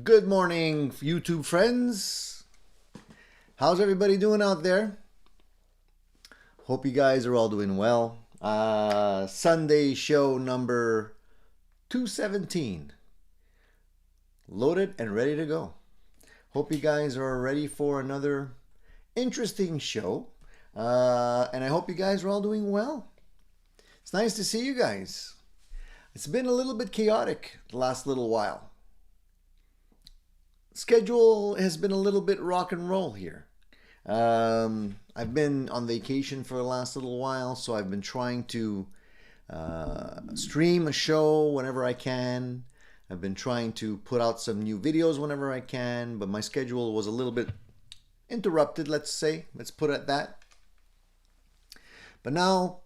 Good morning, YouTube friends. How's everybody doing out there? Hope you guys are all doing well. Sunday show number 217. Loaded and ready to go. Hope you guys are ready for another interesting show. And I hope you guys are all doing well. It's nice to see you guys. It's been a little bit chaotic the last little while. Schedule has been a little bit rock and roll here. I've been on vacation for the last little while, so I've been trying to stream a show whenever I can. I've been trying to put out some new videos whenever I can, but my schedule was a little bit interrupted, let's say. Let's put it at that. But now,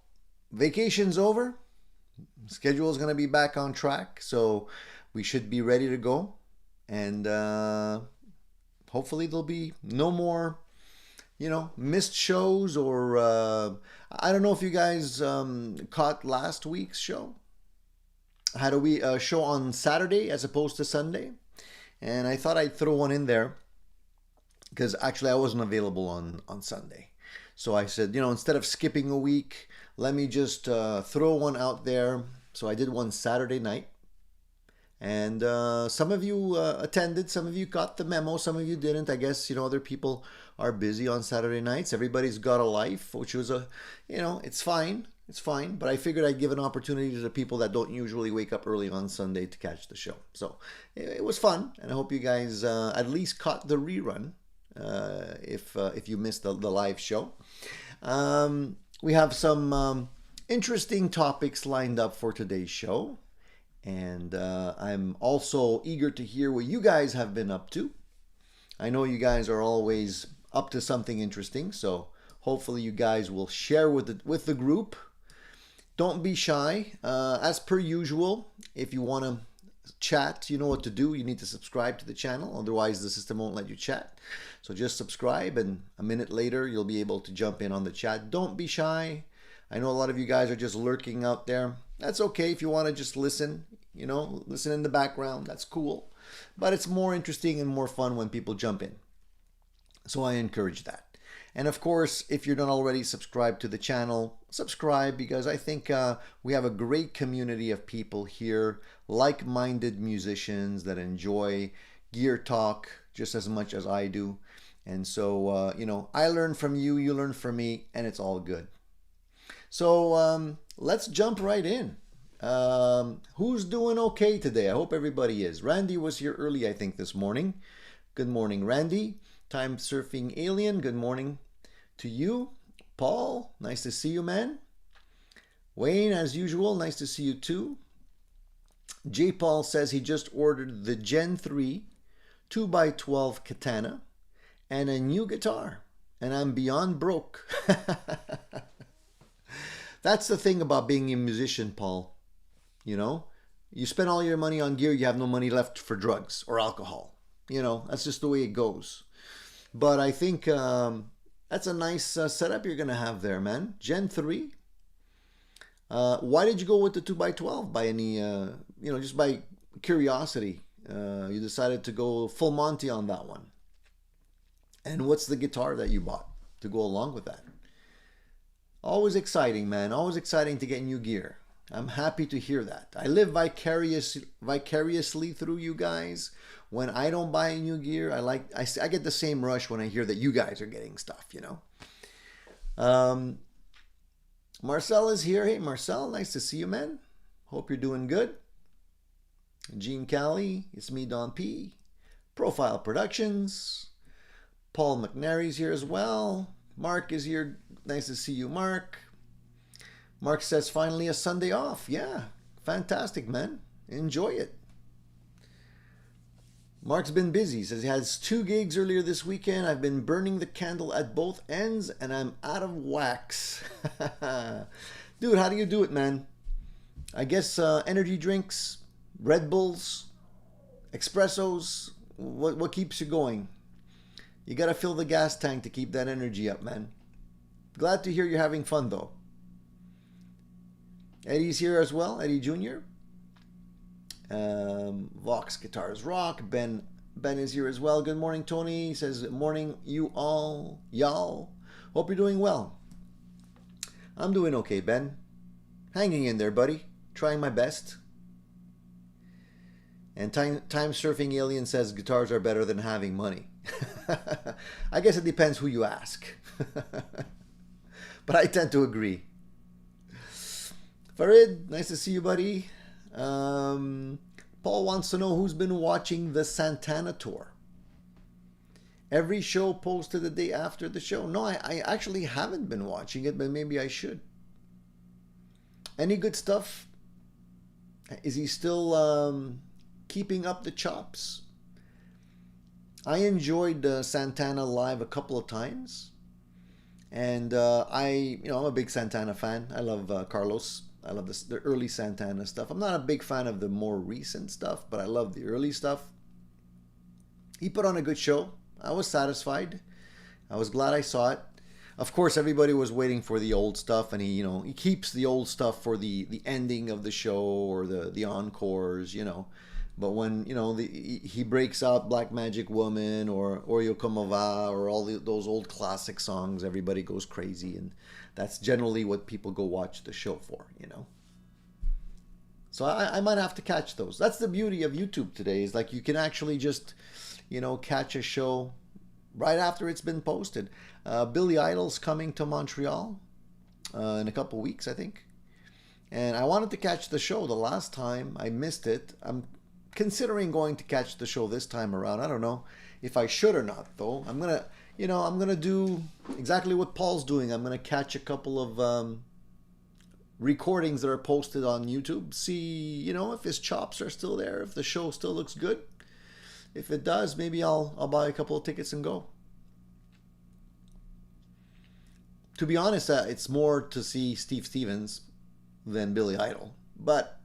vacation's over. Schedule is going to be back on track, so we should be ready to go. And hopefully there'll be no more, missed shows or I don't know if you guys caught last week's show. I had a show on Saturday as opposed to Sunday. And I thought I'd throw one in there because actually I wasn't available on Sunday. So I said, instead of skipping a week, let me just throw one out there. So I did one Saturday night. And some of you attended, some of you got the memo, some of you didn't. I guess, other people are busy on Saturday nights. Everybody's got a life, which was it's fine. It's fine. But I figured I'd give an opportunity to the people that don't usually wake up early on Sunday to catch the show. So it was fun. And I hope you guys at least caught the rerun if you missed the live show. We have some interesting topics lined up for today's show. And I'm also eager to hear what you guys have been up to. I know you guys are always up to something interesting, so hopefully you guys will share with the group. Don't be shy. As per usual, if you want to chat, you know what to do. You need to subscribe to the channel, otherwise the system won't let you chat. So just subscribe, and a minute later you'll be able to jump in on the chat. Don't be shy. I know a lot of you guys are just lurking out there. That's okay if you want to just listen, listen in the background. That's cool. But it's more interesting and more fun when people jump in. So I encourage that. And of course, if you're not already subscribed to the channel, subscribe, because I think we have a great community of people here, like-minded musicians that enjoy gear talk just as much as I do. And so, I learn from you, you learn from me, and it's all good. So let's jump right in. Who's doing okay today? I hope everybody is. Randy was here early, I think, this morning. Good morning, Randy. Time Surfing Alien, good morning to you. Paul, nice to see you, man. Wayne, as usual, nice to see you too. J. Paul says he just ordered the Gen 3 2x12 Katana and a new guitar, and I'm beyond broke. That's the thing about being a musician, Paul. You spend all your money on gear, you have no money left for drugs or alcohol. That's just the way it goes. But I think that's a nice setup you're going to have there, man. Gen 3. Why did you go with the 2x12? By any, just by curiosity, you decided to go full Monty on that one. And what's the guitar that you bought to go along with that? Always exciting, man. Always exciting to get new gear. I'm happy to hear that. I live vicariously through you guys. When I don't buy new gear, I get the same rush when I hear that you guys are getting stuff, Marcel is here. Hey, Marcel, nice to see you, man. Hope you're doing good. Gene Callie, it's me, Don P. Profile Productions. Paul McNary's here as well. Mark is here. Nice to see you, Mark. Mark says, finally a Sunday off. Yeah, fantastic, man. Enjoy it. Mark's been busy. He says he has 2 gigs earlier this weekend. I've been burning the candle at both ends, and I'm out of wax. Dude, how do you do it, man? I guess energy drinks, Red Bulls, espressos, what keeps you going? You got to fill the gas tank to keep that energy up, man. Glad to hear you're having fun, though. Eddie's here as well, Eddie Jr. Vox Guitars Rock. Ben Ben is here as well. Good morning, Tony. He says, good morning, you all. Y'all. Hope you're doing well. I'm doing okay, Ben. Hanging in there, buddy. Trying my best. And time surfing alien says guitars are better than having money. I guess it depends who you ask. But I tend to agree. Farid, nice to see you, buddy. Paul wants to know who's been watching the Santana tour. Every show posted the day after the show. No, I actually haven't been watching it, but maybe I should. Any good stuff? Is he still keeping up the chops? I enjoyed Santana live a couple of times, and I'm a big Santana fan. I love Carlos. I love the early Santana stuff. I'm not a big fan of the more recent stuff, but I love the early stuff. He put on a good show. I was satisfied. I was glad I saw it. Of course, everybody was waiting for the old stuff, and he keeps the old stuff for the ending of the show or the encores, But when he breaks out Black Magic Woman or Oyo Como Va or all those old classic songs, everybody goes crazy, and that's generally what people go watch the show for, So I might have to catch those. That's the beauty of YouTube today, is like you can actually just catch a show right after it's been posted. Billy Idol's coming to Montreal in a couple weeks, I think, and I wanted to catch the show the last time. I missed it. I'm considering going to catch the show this time around. I don't know if I should or not, though. I'm gonna do exactly what Paul's doing. I'm gonna catch a couple of recordings that are posted on YouTube. See, if his chops are still there, if the show still looks good. If it does, maybe I'll buy a couple of tickets and go. To be honest, it's more to see Steve Stevens than Billy Idol. But,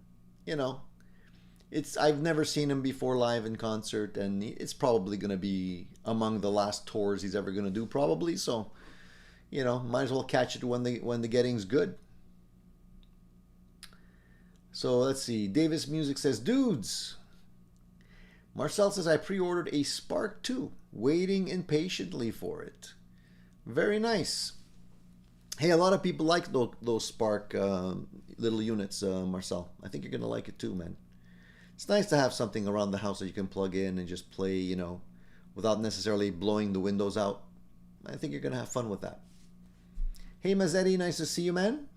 I've never seen him before live in concert, and it's probably going to be among the last tours he's ever going to do, probably. So, might as well catch it when the getting's good. So let's see. Davis Music says, dudes. Marcel says, I pre-ordered a Spark 2, waiting impatiently for it. Very nice. Hey, a lot of people like those Spark little units, Marcel. I think you're going to like it too, man. It's nice to have something around the house that you can plug in and just play, without necessarily blowing the windows out. I think you're going to have fun with that. Hey, Mazzetti, nice to see you, man.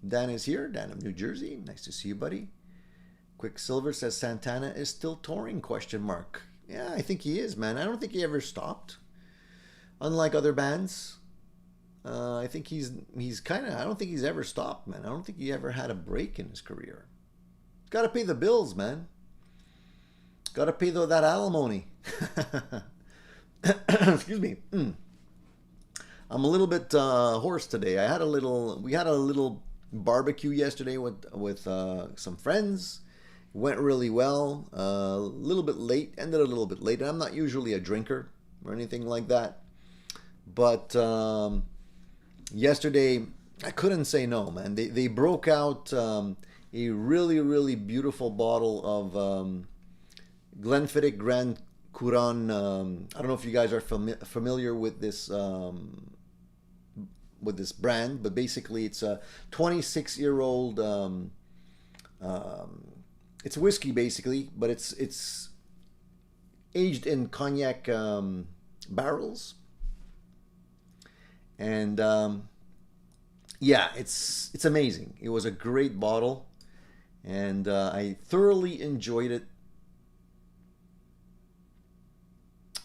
Dan is here. Dan of New Jersey. Nice to see you, buddy. Quicksilver says Santana is still touring, ? Yeah, I think he is, man. I don't think he ever stopped. Unlike other bands, I think he's I don't think he's ever stopped, man. I don't think he ever had a break in his career. Got to pay the bills, man. Got to pay that alimony. Excuse me. I'm a little bit hoarse today. We had a little barbecue yesterday with some friends. Went really well. A little bit late. Ended a little bit late. I'm not usually a drinker or anything like that. But yesterday, I couldn't say no, man. They broke out a really, really beautiful bottle of Glenfiddich Grand Couronne. I don't know if you guys are familiar with this brand, but basically it's a 26-year-old... it's whiskey basically, but it's aged in cognac barrels, and yeah, it's amazing. It was a great bottle, and I thoroughly enjoyed it.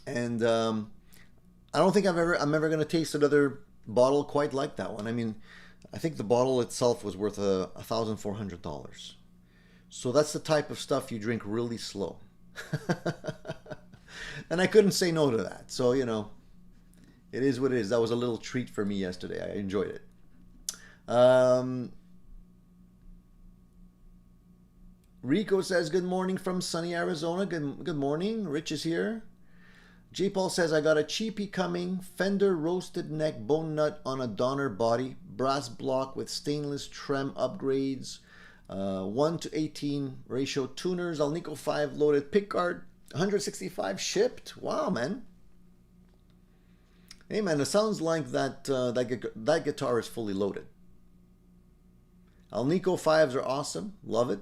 And I don't think I'm ever going to taste another bottle quite like that one. I mean, I think the bottle itself was worth $1,400. So that's the type of stuff you drink really slow. And I couldn't say no to that. So, it is what it is. That was a little treat for me yesterday. I enjoyed it. Rico says, good morning from sunny Arizona. Good morning. Rich is here. J. Paul says, I got a cheapie coming. Fender roasted neck bone nut on a Donner body. Brass block with stainless trem upgrades. 1:18 ratio tuners. Alnico 5 loaded pickguard. 165 shipped. Wow, man. Hey, man, it sounds like that guitar is fully loaded. Alnico 5s are awesome. Love it.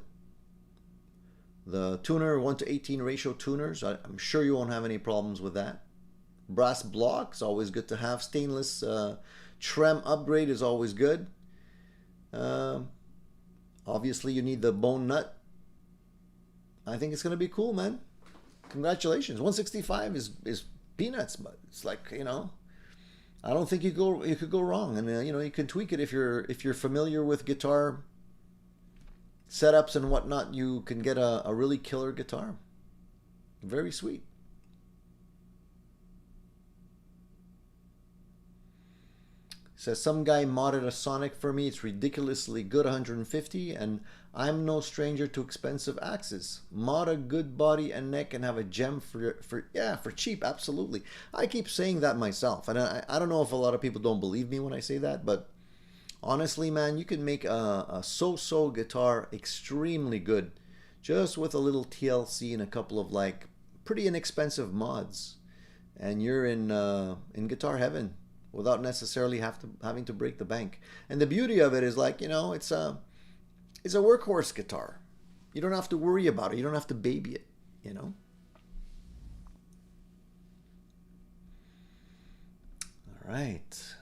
The tuner, 1:18 ratio tuners. I'm sure you won't have any problems with that. Brass blocks, always good to have. Stainless trem upgrade is always good. Obviously, you need the bone nut. I think it's going to be cool, man. Congratulations. 165 is peanuts, but it's like, you know, I don't think you could go wrong. And you know, you can tweak it if you're familiar with guitar setups and whatnot. You can get a really killer guitar. Very sweet. Says some guy modded a Sonic for me. It's ridiculously good, 150, and I'm no stranger to expensive axes. Mod a good body and neck and have a gem for cheap. Absolutely. I keep saying that myself, and I don't know if a lot of people don't believe me when I say that, but honestly, man, you can make a so-so guitar extremely good just with a little TLC and a couple of like pretty inexpensive mods, and you're in guitar heaven without necessarily having to break the bank. And the beauty of it is, like, you know, it's a workhorse guitar. You don't have to worry about it. You don't have to baby it, you know. All right.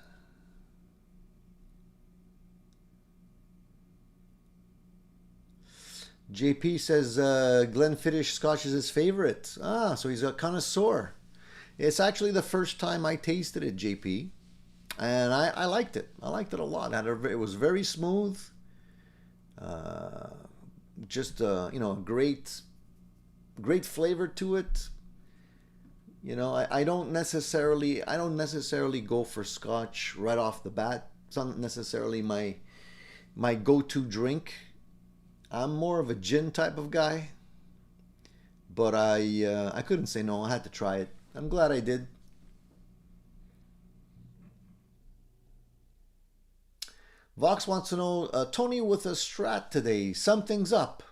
JP says Glenfiddich Scotch is his favorite. Ah, so he's a connoisseur. It's actually the first time I tasted it, JP. And I liked it. I liked it a lot. It was very smooth. Just you know, great flavor to it. You know, I don't necessarily go for Scotch right off the bat. It's not necessarily my go-to drink. I'm more of a gin type of guy. But I couldn't say no. I had to try it. I'm glad I did. Vox wants to know, Tony with a Strat today. Something's up.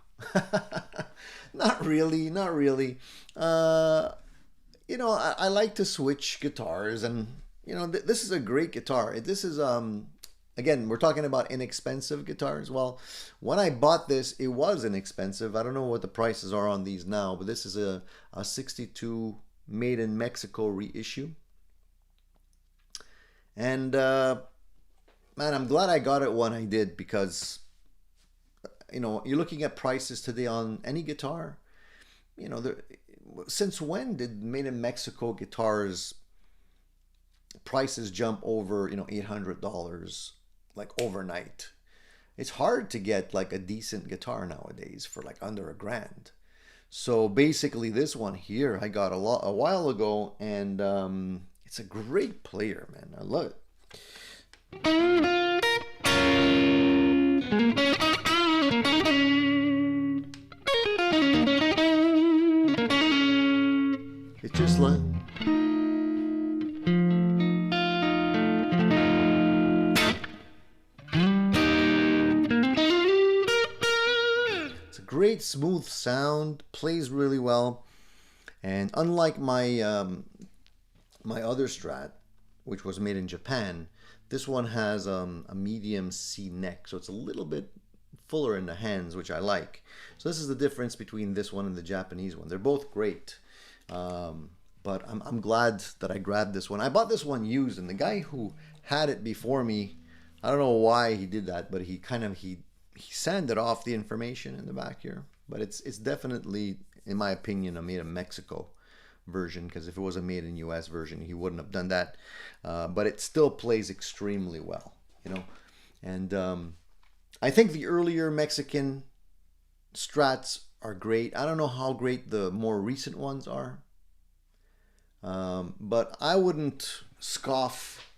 Not really, not really. You know, I like to switch guitars, and you know, this is a great guitar. This is again, we're talking about inexpensive guitars. Well, when I bought this, it was inexpensive. I don't know what the prices are on these now, but this is a 62 made in Mexico reissue. And man, I'm glad I got it when I did, because, you know, you're looking at prices today on any guitar. You know, since when did made in Mexico guitars prices jump over, you know, $800 like overnight? It's hard to get like a decent guitar nowadays for like under $1,000. So basically, this one here I got a while ago, and it's a great player, man. I love it. It's just like, it's a great smooth sound, plays really well, and unlike my my other Strat, which was made in Japan, this one has a medium C neck, so it's a little bit fuller in the hands, which I like. So this is the difference between this one and the Japanese one. They're both great, but I'm glad that I grabbed this one. I bought this one used, and the guy who had it before me, I don't know why he did that, but he sanded off the information in the back here. But it's definitely, in my opinion, a made in Mexico version, because if it was a made in US version, he wouldn't have done that. But it still plays extremely well, you know. And I think the earlier Mexican Strats are great. I don't know how great the more recent ones are, but I wouldn't scoff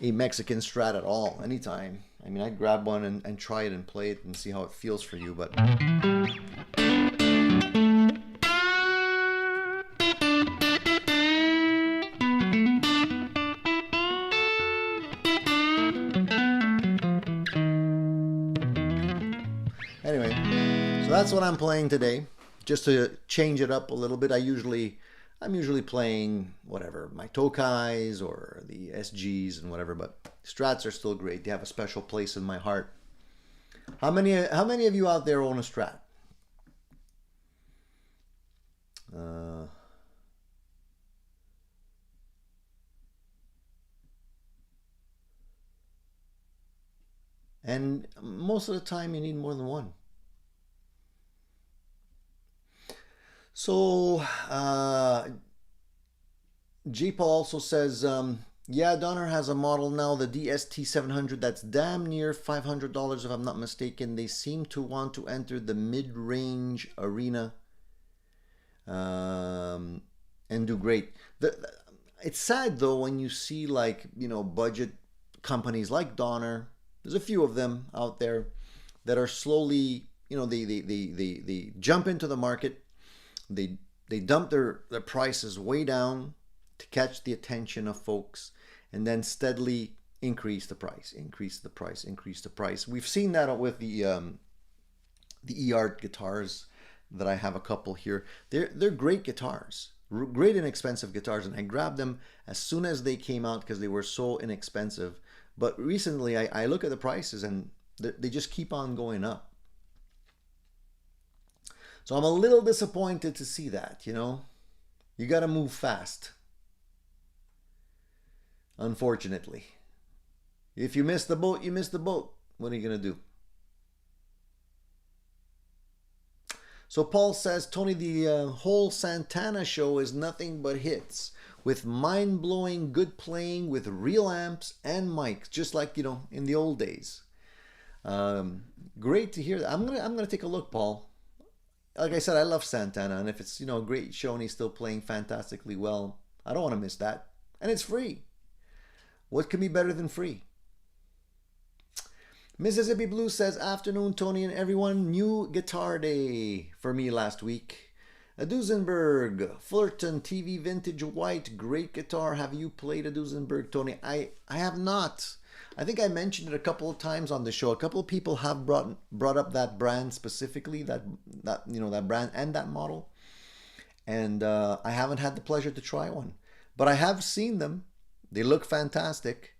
a Mexican Strat at all anytime. I mean, I'd grab one and try it and play it and see how it feels for you. But anyway, so that's what I'm playing today. just to change it up a little bit. I'm usually playing whatever, my Tokais or the SGs and whatever, but Strats are still great. They have a special place in my heart. How many of you out there own a Strat? And most of the time you need more than one. So J Paul also says, yeah, Donner has a model now, the DST 700, that's damn near $500 if I'm not mistaken. They seem to want to enter the mid-range arena and do great. It's sad though when you see, like, you know, budget companies like Donner. There's a few of them out there that are slowly, you know, they jump into the market. They dump their prices way down to catch the attention of folks, and then steadily increase the price. We've seen that with the E-Art guitars that I have a couple here. They're great guitars, great inexpensive guitars, and I grabbed them as soon as they came out because they were so inexpensive. But recently I look at the prices and they just keep on going up. So I'm a little disappointed to see that, you know. You got to move fast. Unfortunately. If you miss the boat, you miss the boat. What are you going to do? So Paul says, Tony, the whole Santana show is nothing but hits with mind-blowing good playing with real amps and mics, just like, you know, in the old days. Great to hear that. I'm gonna take a look, Paul. Like I said, I love Santana, and if it's, you know, a great show and he's still playing fantastically well, I don't want to miss that. And it's free. What can be better than free? Mississippi Blue says, afternoon, Tony and everyone. New guitar day for me last week. A Duesenberg Fullerton TV Vintage White, great guitar. Have you played a Duesenberg, Tony? I have not. I think I mentioned it a couple of times on the show. A couple of people have brought up that brand specifically, that you know, that brand and that model, and I haven't had the pleasure to try one, but I have seen them. They look fantastic.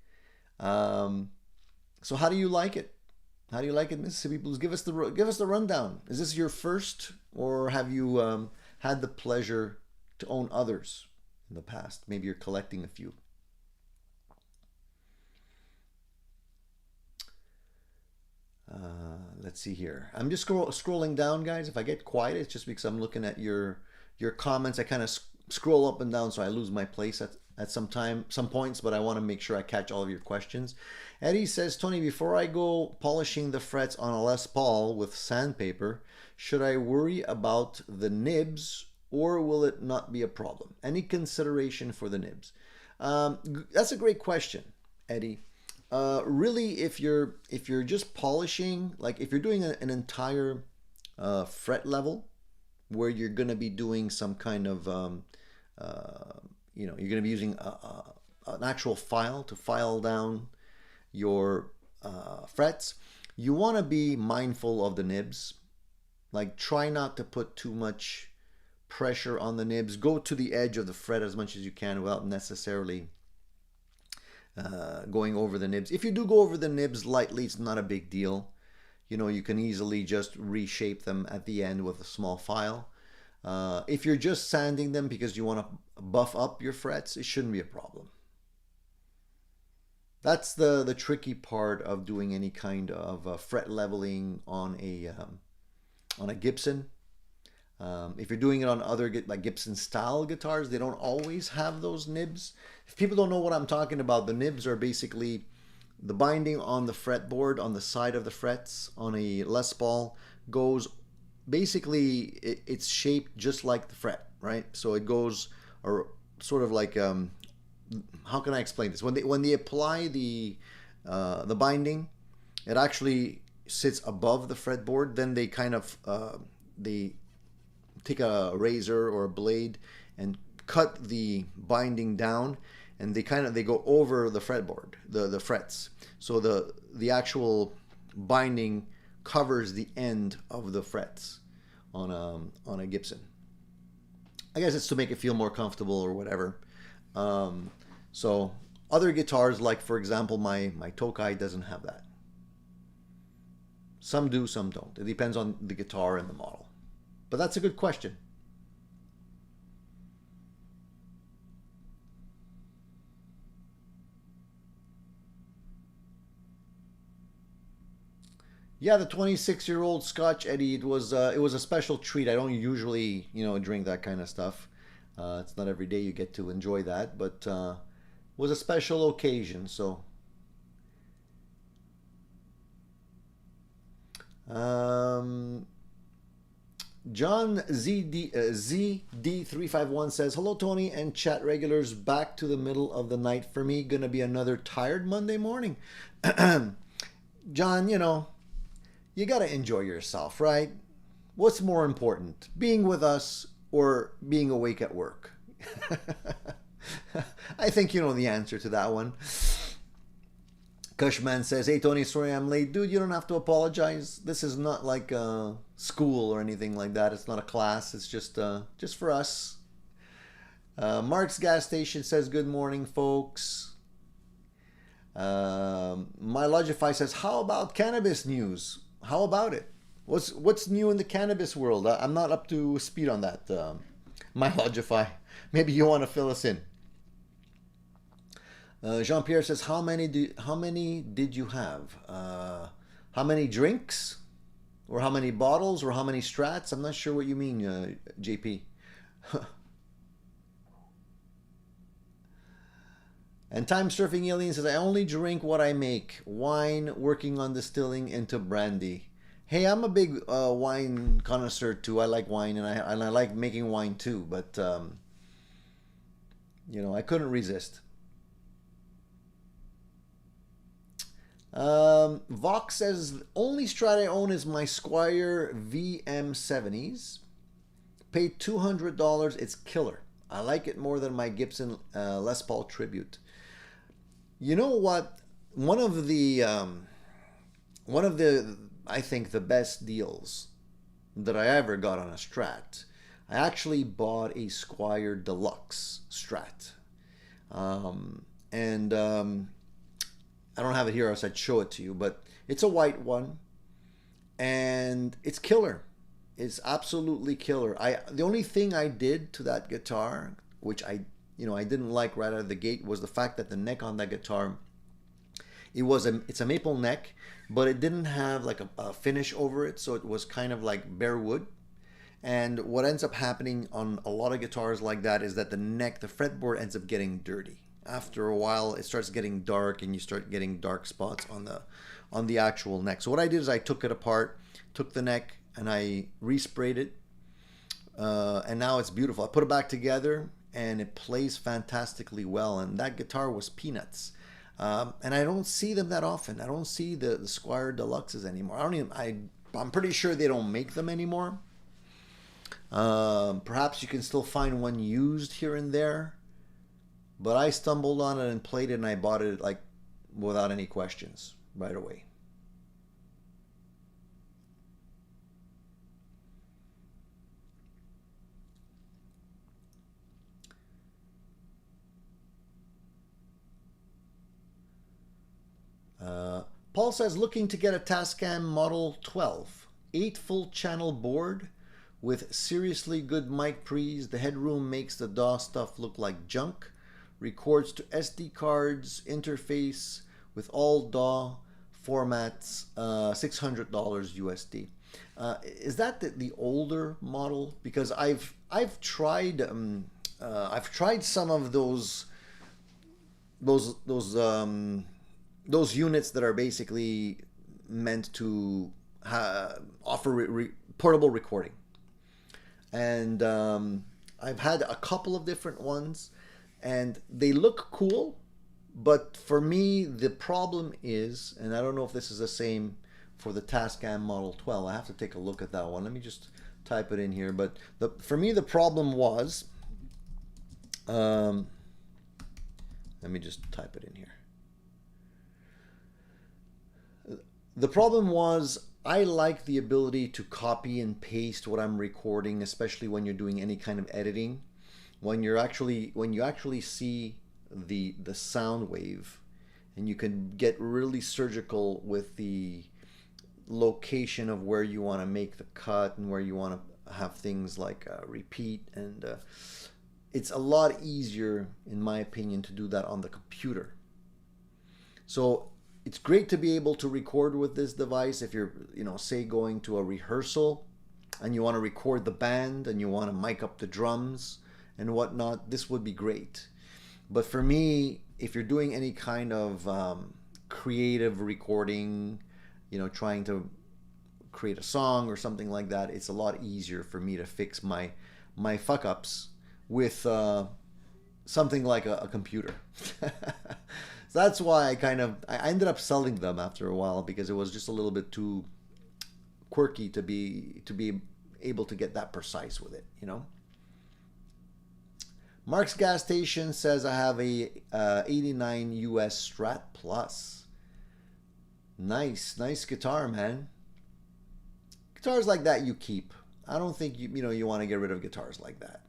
So how do you like it? How do you like it, Mississippi Blues? Give us the rundown. Is this your first, or have you had the pleasure to own others in the past? Maybe you're collecting a few. Let's see here. I'm just scrolling down, guys. If I get quiet, it's just because I'm looking at your comments. I kind of scroll up and down, so I lose my place at some points, but I want to make sure I catch all of your questions. Eddie says, Tony, before I go polishing the frets on a Les Paul with sandpaper, should I worry about the nibs, or will it not be a problem? Any consideration for the nibs? That's a great question, Eddie. Really, if you're just polishing, like if you're doing an entire fret level, where you're going to be doing some kind of you know, you're going to be using an actual file to file down your frets, you want to be mindful of the nibs. Like, try not to put too much pressure on the nibs. Go to the edge of the fret as much as you can without necessarily going over the nibs. If you do go over the nibs lightly, it's not a big deal. You know, you can easily just reshape them at the end with a small file. If you're just sanding them because you want to buff up your frets, it shouldn't be a problem. That's the tricky part of doing any kind of fret leveling on a Gibson. If you're doing it on other like Gibson style guitars, they don't always have those nibs. If people don't know what I'm talking about, the nibs are basically the binding on the fretboard on the side of the frets on a Les Paul goes basically, it's shaped just like the fret, right? So it goes or sort of like how can I explain this? When they apply the binding, it actually sits above the fretboard. Then they kind of they take a razor or a blade and cut the binding down, and they go over the fretboard, the frets. So the actual binding covers the end of the frets on a Gibson. I guess it's to make it feel more comfortable or whatever. So other guitars, like for example my Tokai, doesn't have that. Some do, some don't. It depends on the guitar and the model. But that's a good question. Yeah, the 26-year-old Scotch, Eddie. It was a special treat. I don't usually, drink that kind of stuff. It's not every day you get to enjoy that, but it was a special occasion. So, John ZD351 says, "Hello, Tony and chat regulars. Back to the middle of the night for me. Gonna be another tired Monday morning." John, you got to enjoy yourself, right? What's more important, being with us or being awake at work? I think you know the answer to that one. Cushman says, "Hey Tony, sorry I'm late." Dude, you don't have to apologize. This is not like school or anything like that. It's not a class. It's just for us. Mark's Gas Station says, "Good morning, folks." My Logify says, "How about cannabis news? How about it? What's new in the cannabis world?" I'm not up to speed on that. My Logify, maybe you want to fill us in. Jean-Pierre says, how many did you have? How many drinks? Or how many bottles? Or how many strats? I'm not sure what you mean, JP. And Time Surfing Alien says, "I only drink what I make. Wine, working on distilling into brandy." Hey, I'm a big wine connoisseur too. I like wine, and I like making wine too. But I couldn't resist. Vox says, "Only Strat I own is my Squier VM70s. Paid $200. It's killer. I like it more than my Gibson Les Paul Tribute." You know what? One of the I think the best deals that I ever got on a Strat. I actually bought a Squier Deluxe Strat, and I don't have it here, else I'd show it to you. But it's a white one, and it's killer. It's absolutely killer. The only thing I did to that guitar, which I didn't like right out of the gate, was the fact that the neck on that guitar, it's a maple neck, but it didn't have like a finish over it, so it was kind of like bare wood. And what ends up happening on a lot of guitars like that is that the fretboard ends up getting dirty. After a while, it starts getting dark, and you start getting dark spots on the actual neck. So what I did is I took it apart, took the neck, and I resprayed it, and now it's beautiful. I put it back together, and it plays fantastically well. And that guitar was peanuts. And I don't see them that often. I don't see the Squier Deluxes anymore. I'm pretty sure they don't make them anymore. Perhaps you can still find one used here and there. But I stumbled on it and played it, and I bought it like without any questions right away. Paul says, "Looking to get a Tascam Model 12, 8 full channel board with seriously good mic pre's. The headroom makes the DAW stuff look like junk. Records to SD cards, interface with all DAW formats, $600 USD." Is that the older model? Because I've tried some of those units that are basically meant to offer portable recording, and I've had a couple of different ones, and they look cool, but for me the problem is, and I don't know if this is the same for the Tascam Model 12. I have to take a look at that one. Let me just type it in here. But for me the problem was, let me just type it in here. The problem was I like the ability to copy and paste what I'm recording, especially when you're doing any kind of editing. When you actually see the sound wave, and you can get really surgical with the location of where you want to make the cut and where you want to have things like repeat, and it's a lot easier, in my opinion, to do that on the computer. So it's great to be able to record with this device if you're, say going to a rehearsal and you want to record the band and you want to mic up the drums and whatnot. This would be great. But for me, if you're doing any kind of creative recording, trying to create a song or something like that, it's a lot easier for me to fix my fuck ups with something like a computer. So that's why I ended up selling them after a while, because it was just a little bit too quirky to be able to get that precise with it, Mark's Gas Station says I have a 89 US Strat Plus. Nice guitar, man. Guitars like that you keep. I don't think you want to get rid of guitars like that.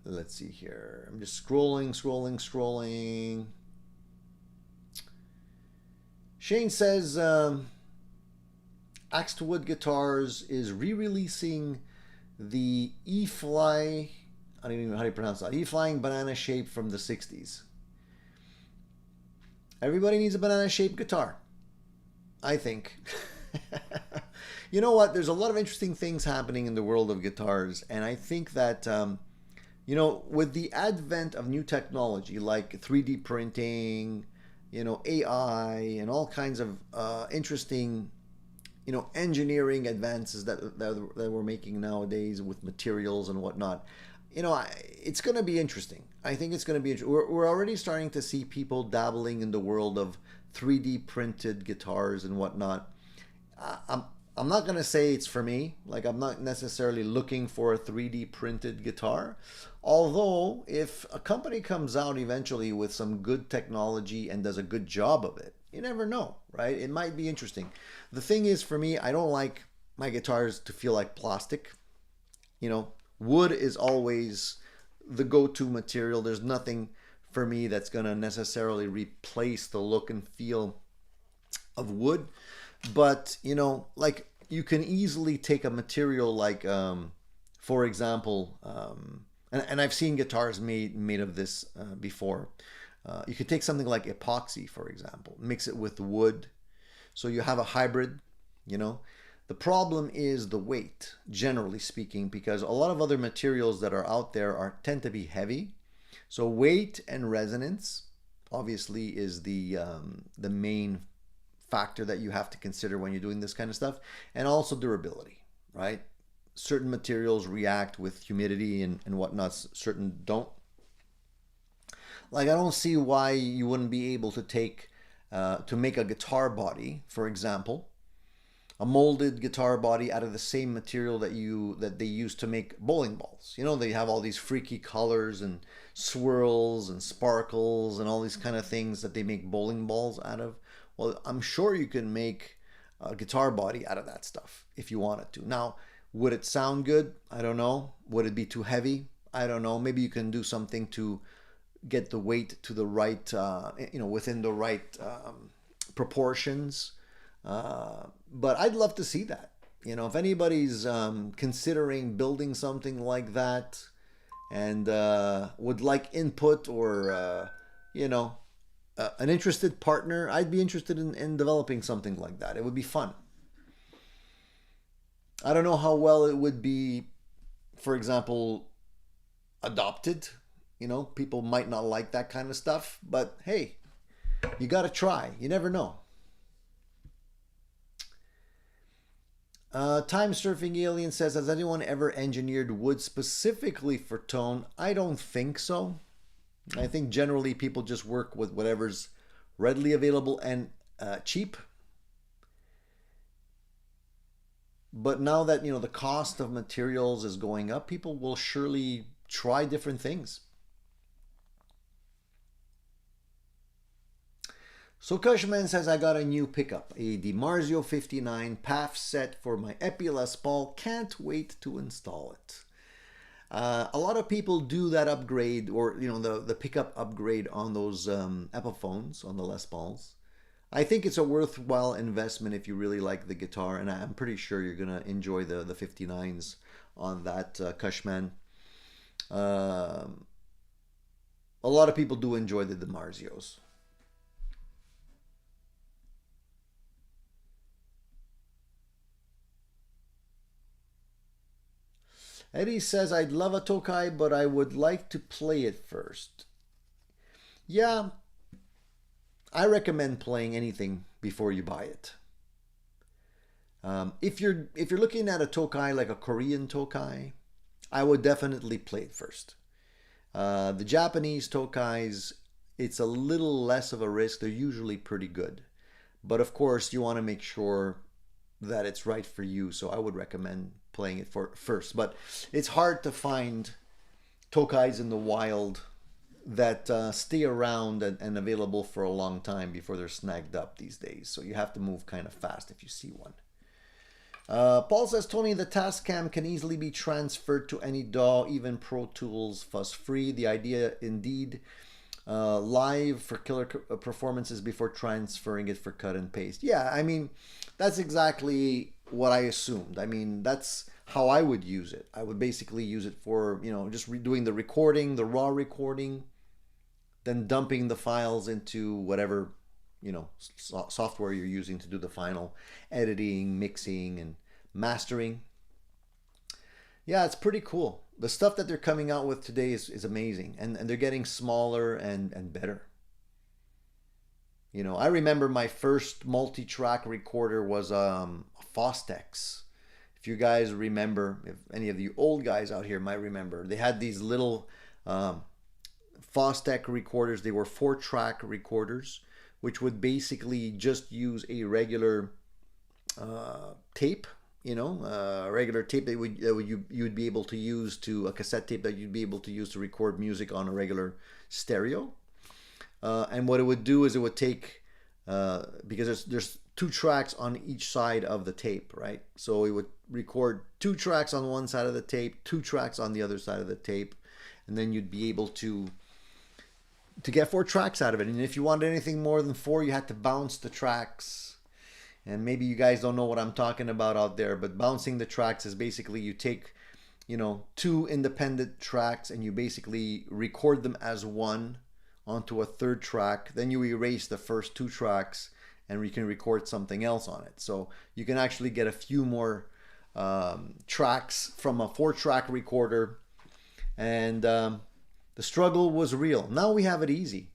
Let's see here. I'm just scrolling. Shane says Axe to Wood Guitars is re-releasing the E-Fly, I don't even know how to pronounce that, E-Flying banana shape from the 60s. Everybody needs a banana shaped guitar, I think. You know what? There's a lot of interesting things happening in the world of guitars, and I think that, with the advent of new technology like 3D printing, AI, and all kinds of interesting, engineering advances that we're making nowadays with materials and whatnot, it's going to be interesting. I think it's going to be. We're already starting to see people dabbling in the world of 3D printed guitars and whatnot. I'm not going to say it's for me. Like, I'm not necessarily looking for a 3D printed guitar. Although, if a company comes out eventually with some good technology and does a good job of it, you never know, right? It might be interesting. The thing is, for me, I don't like my guitars to feel like plastic. Wood is always the go-to material. There's nothing for me that's going to necessarily replace the look and feel of wood. But, like, you can easily take a material like, for example, and I've seen guitars made of this before. You could take something like epoxy, for example, mix it with wood. So you have a hybrid, The problem is the weight, generally speaking, because a lot of other materials that are out there tend to be heavy. So weight and resonance, obviously, is the main factor that you have to consider when you're doing this kind of stuff, and also durability, right? Certain materials react with humidity and whatnot, certain don't. Like, I don't see why you wouldn't be able to take to make a guitar body, for example, a molded guitar body out of the same material that they use to make bowling balls. They have all these freaky colors and swirls and sparkles and all these kind of things that they make bowling balls out of. Well, I'm sure you can make a guitar body out of that stuff if you wanted to. Now, would it sound good? I don't know. Would it be too heavy? I don't know. Maybe you can do something to get the weight to the right, within the right proportions. But I'd love to see that. If anybody's considering building something like that and would like input or, an interested partner, I'd be interested in developing something like that. It would be fun. I don't know how well it would be, for example, adopted. People might not like that kind of stuff, but hey, you got to try. You never know. Time Surfing Alien says, has anyone ever engineered wood specifically for tone? I don't think so. I think generally people just work with whatever's readily available and cheap. But now that, the cost of materials is going up, people will surely try different things. So Cushman says, I got a new pickup, a DiMarzio 59 PAF set for my Epi Les Paul. Can't wait to install it. A lot of people do that upgrade, or the pickup upgrade on those Epiphones, on the Les Pauls. I think it's a worthwhile investment if you really like the guitar, and I'm pretty sure you're gonna enjoy the 59s on that Cushman. A lot of people do enjoy the DiMarzios. Eddie says, I'd love a Tokai, but I would like to play it first. Yeah, I recommend playing anything before you buy it. If you're looking at a Tokai, like a Korean Tokai, I would definitely play it first. The Japanese Tokais, it's a little less of a risk. They're usually pretty good. But of course, you want to make sure that it's right for you. So I would recommend playing it first. But it's hard to find Tokais in the wild that stay around and available for a long time before they're snagged up these days. So you have to move kind of fast if you see one. Paul says, Tony, the Tascam can easily be transferred to any DAW, even Pro Tools, fuss-free. The idea, indeed, live for killer performances before transferring it for cut and paste. Yeah, I mean, that's exactly what I assumed. I mean, that's how I would use it. I would basically use it for, just doing the recording, the raw recording, then dumping the files into whatever software you're using to do the final editing, mixing, and mastering. Yeah, it's pretty cool. The stuff that they're coming out with today is amazing, and they're getting smaller and better. I remember my first multi-track recorder was a Fostex. If you guys remember, if any of you old guys out here might remember, they had these little Fostex recorders. They were 4-track recorders, which would basically just use a regular tape, a regular tape that you would be able to use to a cassette tape that you'd be able to use to record music on a regular stereo. And what it would do is it would take, because there's 2 tracks on each side of the tape, right? So it would record 2 tracks on one side of the tape, 2 tracks on the other side of the tape, and then you'd be able to get 4 tracks out of it. And if you wanted anything more than 4, you had to bounce the tracks. And maybe you guys don't know what I'm talking about out there, but bouncing the tracks is basically you take, 2 independent tracks and you basically record them as one onto a 3rd track. Then you erase the first 2 tracks and we can record something else on it. So you can actually get a few more tracks from a 4-track recorder. And the struggle was real. Now we have it easy.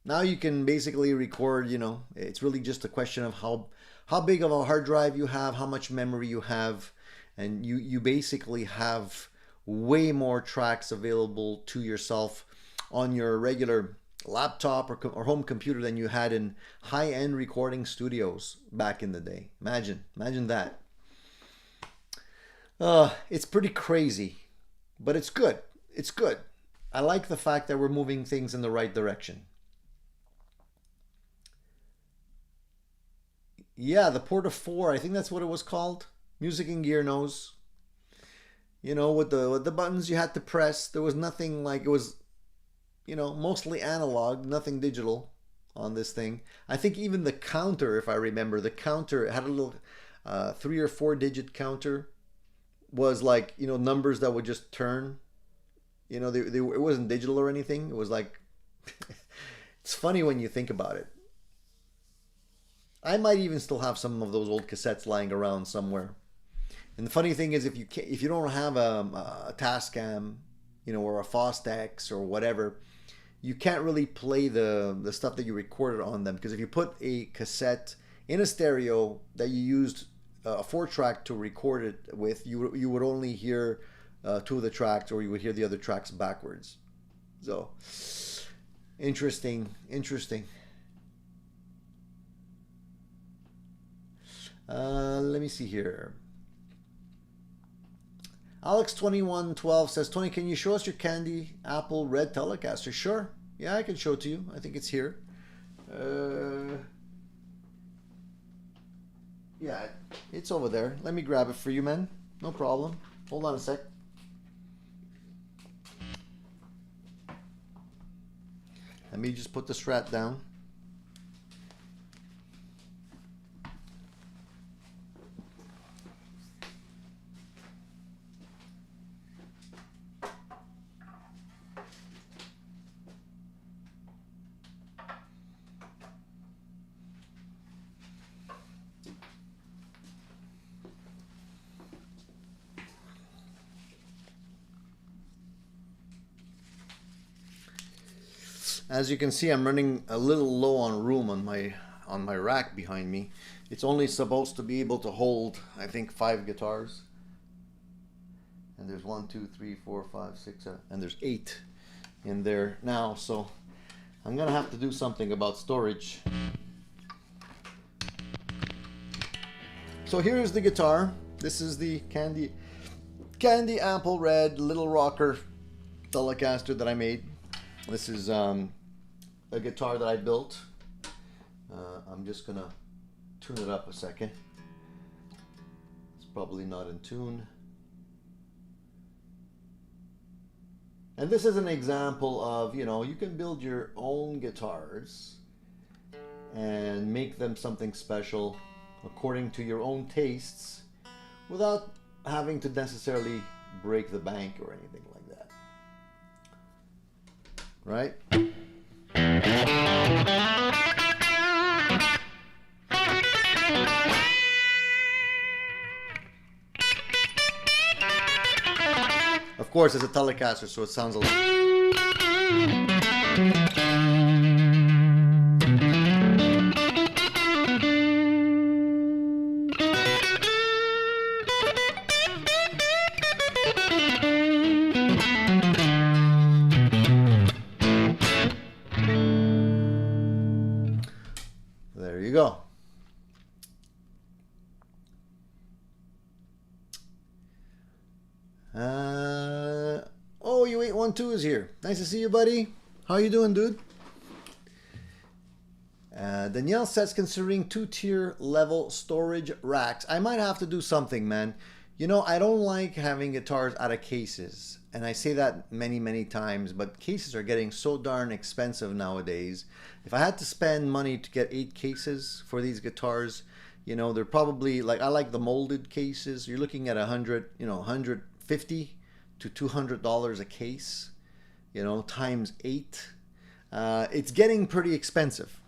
Now you can basically record, it's really just a question of how big of a hard drive you have, how much memory you have, and you basically have way more tracks available to yourself on your regular laptop or home computer than you had in high-end recording studios back in the day. Imagine that. It's pretty crazy, but it's good. It's good. I like the fact that we're moving things in the right direction. Yeah, the Porta 4, I think that's what it was called. Music and Gear knows. With the buttons you had to press, there was nothing like, it was, mostly analog, nothing digital on this thing. I think even the counter, if I remember, the counter, it had a little 3 or 4 digit counter, was like, numbers that would just turn. It wasn't digital or anything. It was like, it's funny when you think about it. I might even still have some of those old cassettes lying around somewhere. And the funny thing is, if you don't have a Tascam, or a Fostex or whatever, you can't really play the stuff that you recorded on them, because if you put a cassette in a stereo that you used a 4-track to record it with, you would only hear 2 of the tracks, or you would hear the other tracks backwards. So interesting. Let me see here. Alex2112 says, Tony, can you show us your Candy Apple Red Telecaster? Sure. Yeah, I can show it to you. I think it's here. Yeah, it's over there. Let me grab it for you, man. No problem. Hold on a sec. Let me just put the Strat down. As you can see, I'm running a little low on room on my rack behind me. It's only supposed to be able to hold, I think, 5 guitars. And there's 1, 2, 3, 4, 5, 6, 7, and there's 8 in there now. So I'm gonna have to do something about storage. So here's the guitar. This is the Candy Apple Red Little Rocker Telecaster that I made. This is a guitar that I built. I'm just gonna tune it up a second. It's probably not in tune. And this is an example of, you know, you can build your own guitars and make them something special according to your own tastes without having to necessarily break the bank or anything like that. Right? Of course, it's a Telecaster, so it sounds a little... There you go. Oh, you 812 is here. Nice to see you, buddy. How you doing, dude? Danielle says, considering 2-tier level storage racks, I might have to do something, man. You know, I don't like having guitars out of cases. And I say that many, many times, but cases are getting so darn expensive nowadays. If I had to spend money to get 8 cases for these guitars, you know, they're probably, like, I like the molded cases. You're looking at 100, you know, 150 to $200 a case, you know, times 8. It's getting pretty expensive.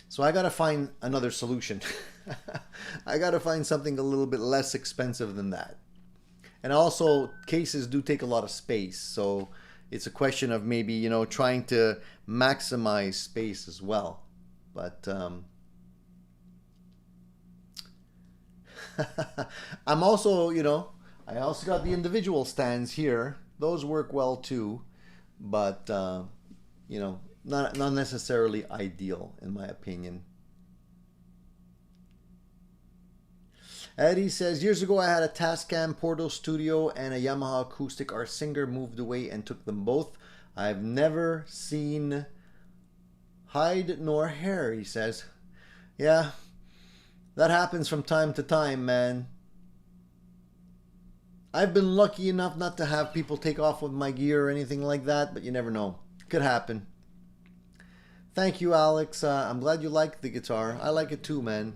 So I gotta find another solution. I gotta find something a little bit less expensive than that. And also, cases do take a lot of space, so it's a question of maybe, you know, trying to maximize space as well. But I'm also, you know, I also got the individual stands here. Those work well too, but you know, not necessarily ideal in my opinion. Eddie says, years ago I had a Tascam Porto Studio and a Yamaha acoustic. Our singer moved away and took them both. I've never seen hide nor hair, he says. Yeah, that happens from time to time, man. I've been lucky enough not to have people take off with my gear or anything like that, but you never know. Could happen. Thank you, Alex. I'm glad you like the guitar. I like it too, man.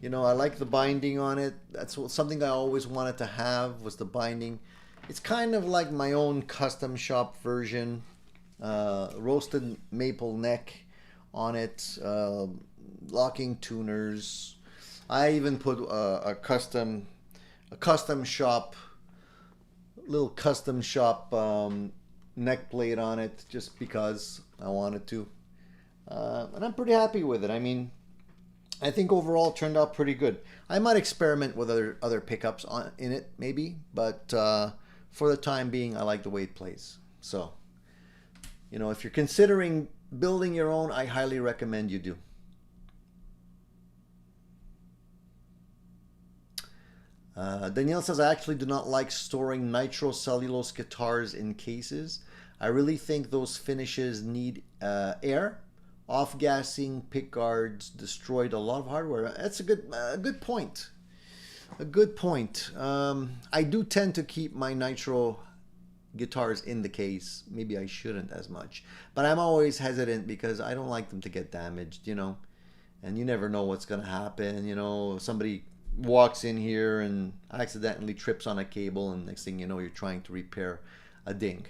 You know, I like the binding on it. That's something I always wanted to have, was the binding. It's kind of like my own custom shop version. Roasted maple neck on it. Locking tuners. I even put a custom shop, little custom shop neck plate on it just because I wanted to. And I'm pretty happy with it. I mean, I think overall it turned out pretty good. I might experiment with other pickups in it, maybe, but for the time being, I like the way it plays. So, you know, if you're considering building your own, I highly recommend you do. Danielle says, I actually do not like storing nitrocellulose guitars in cases. I really think those finishes need air. Off-gassing pick guards destroyed a lot of hardware. That's a good point. A good point. I do tend to keep my nitro guitars in the case. Maybe I shouldn't as much, but I'm always hesitant because I don't like them to get damaged, you know. And you never know what's gonna happen. You know, somebody walks in here and accidentally trips on a cable, and next thing you know, you're trying to repair a ding.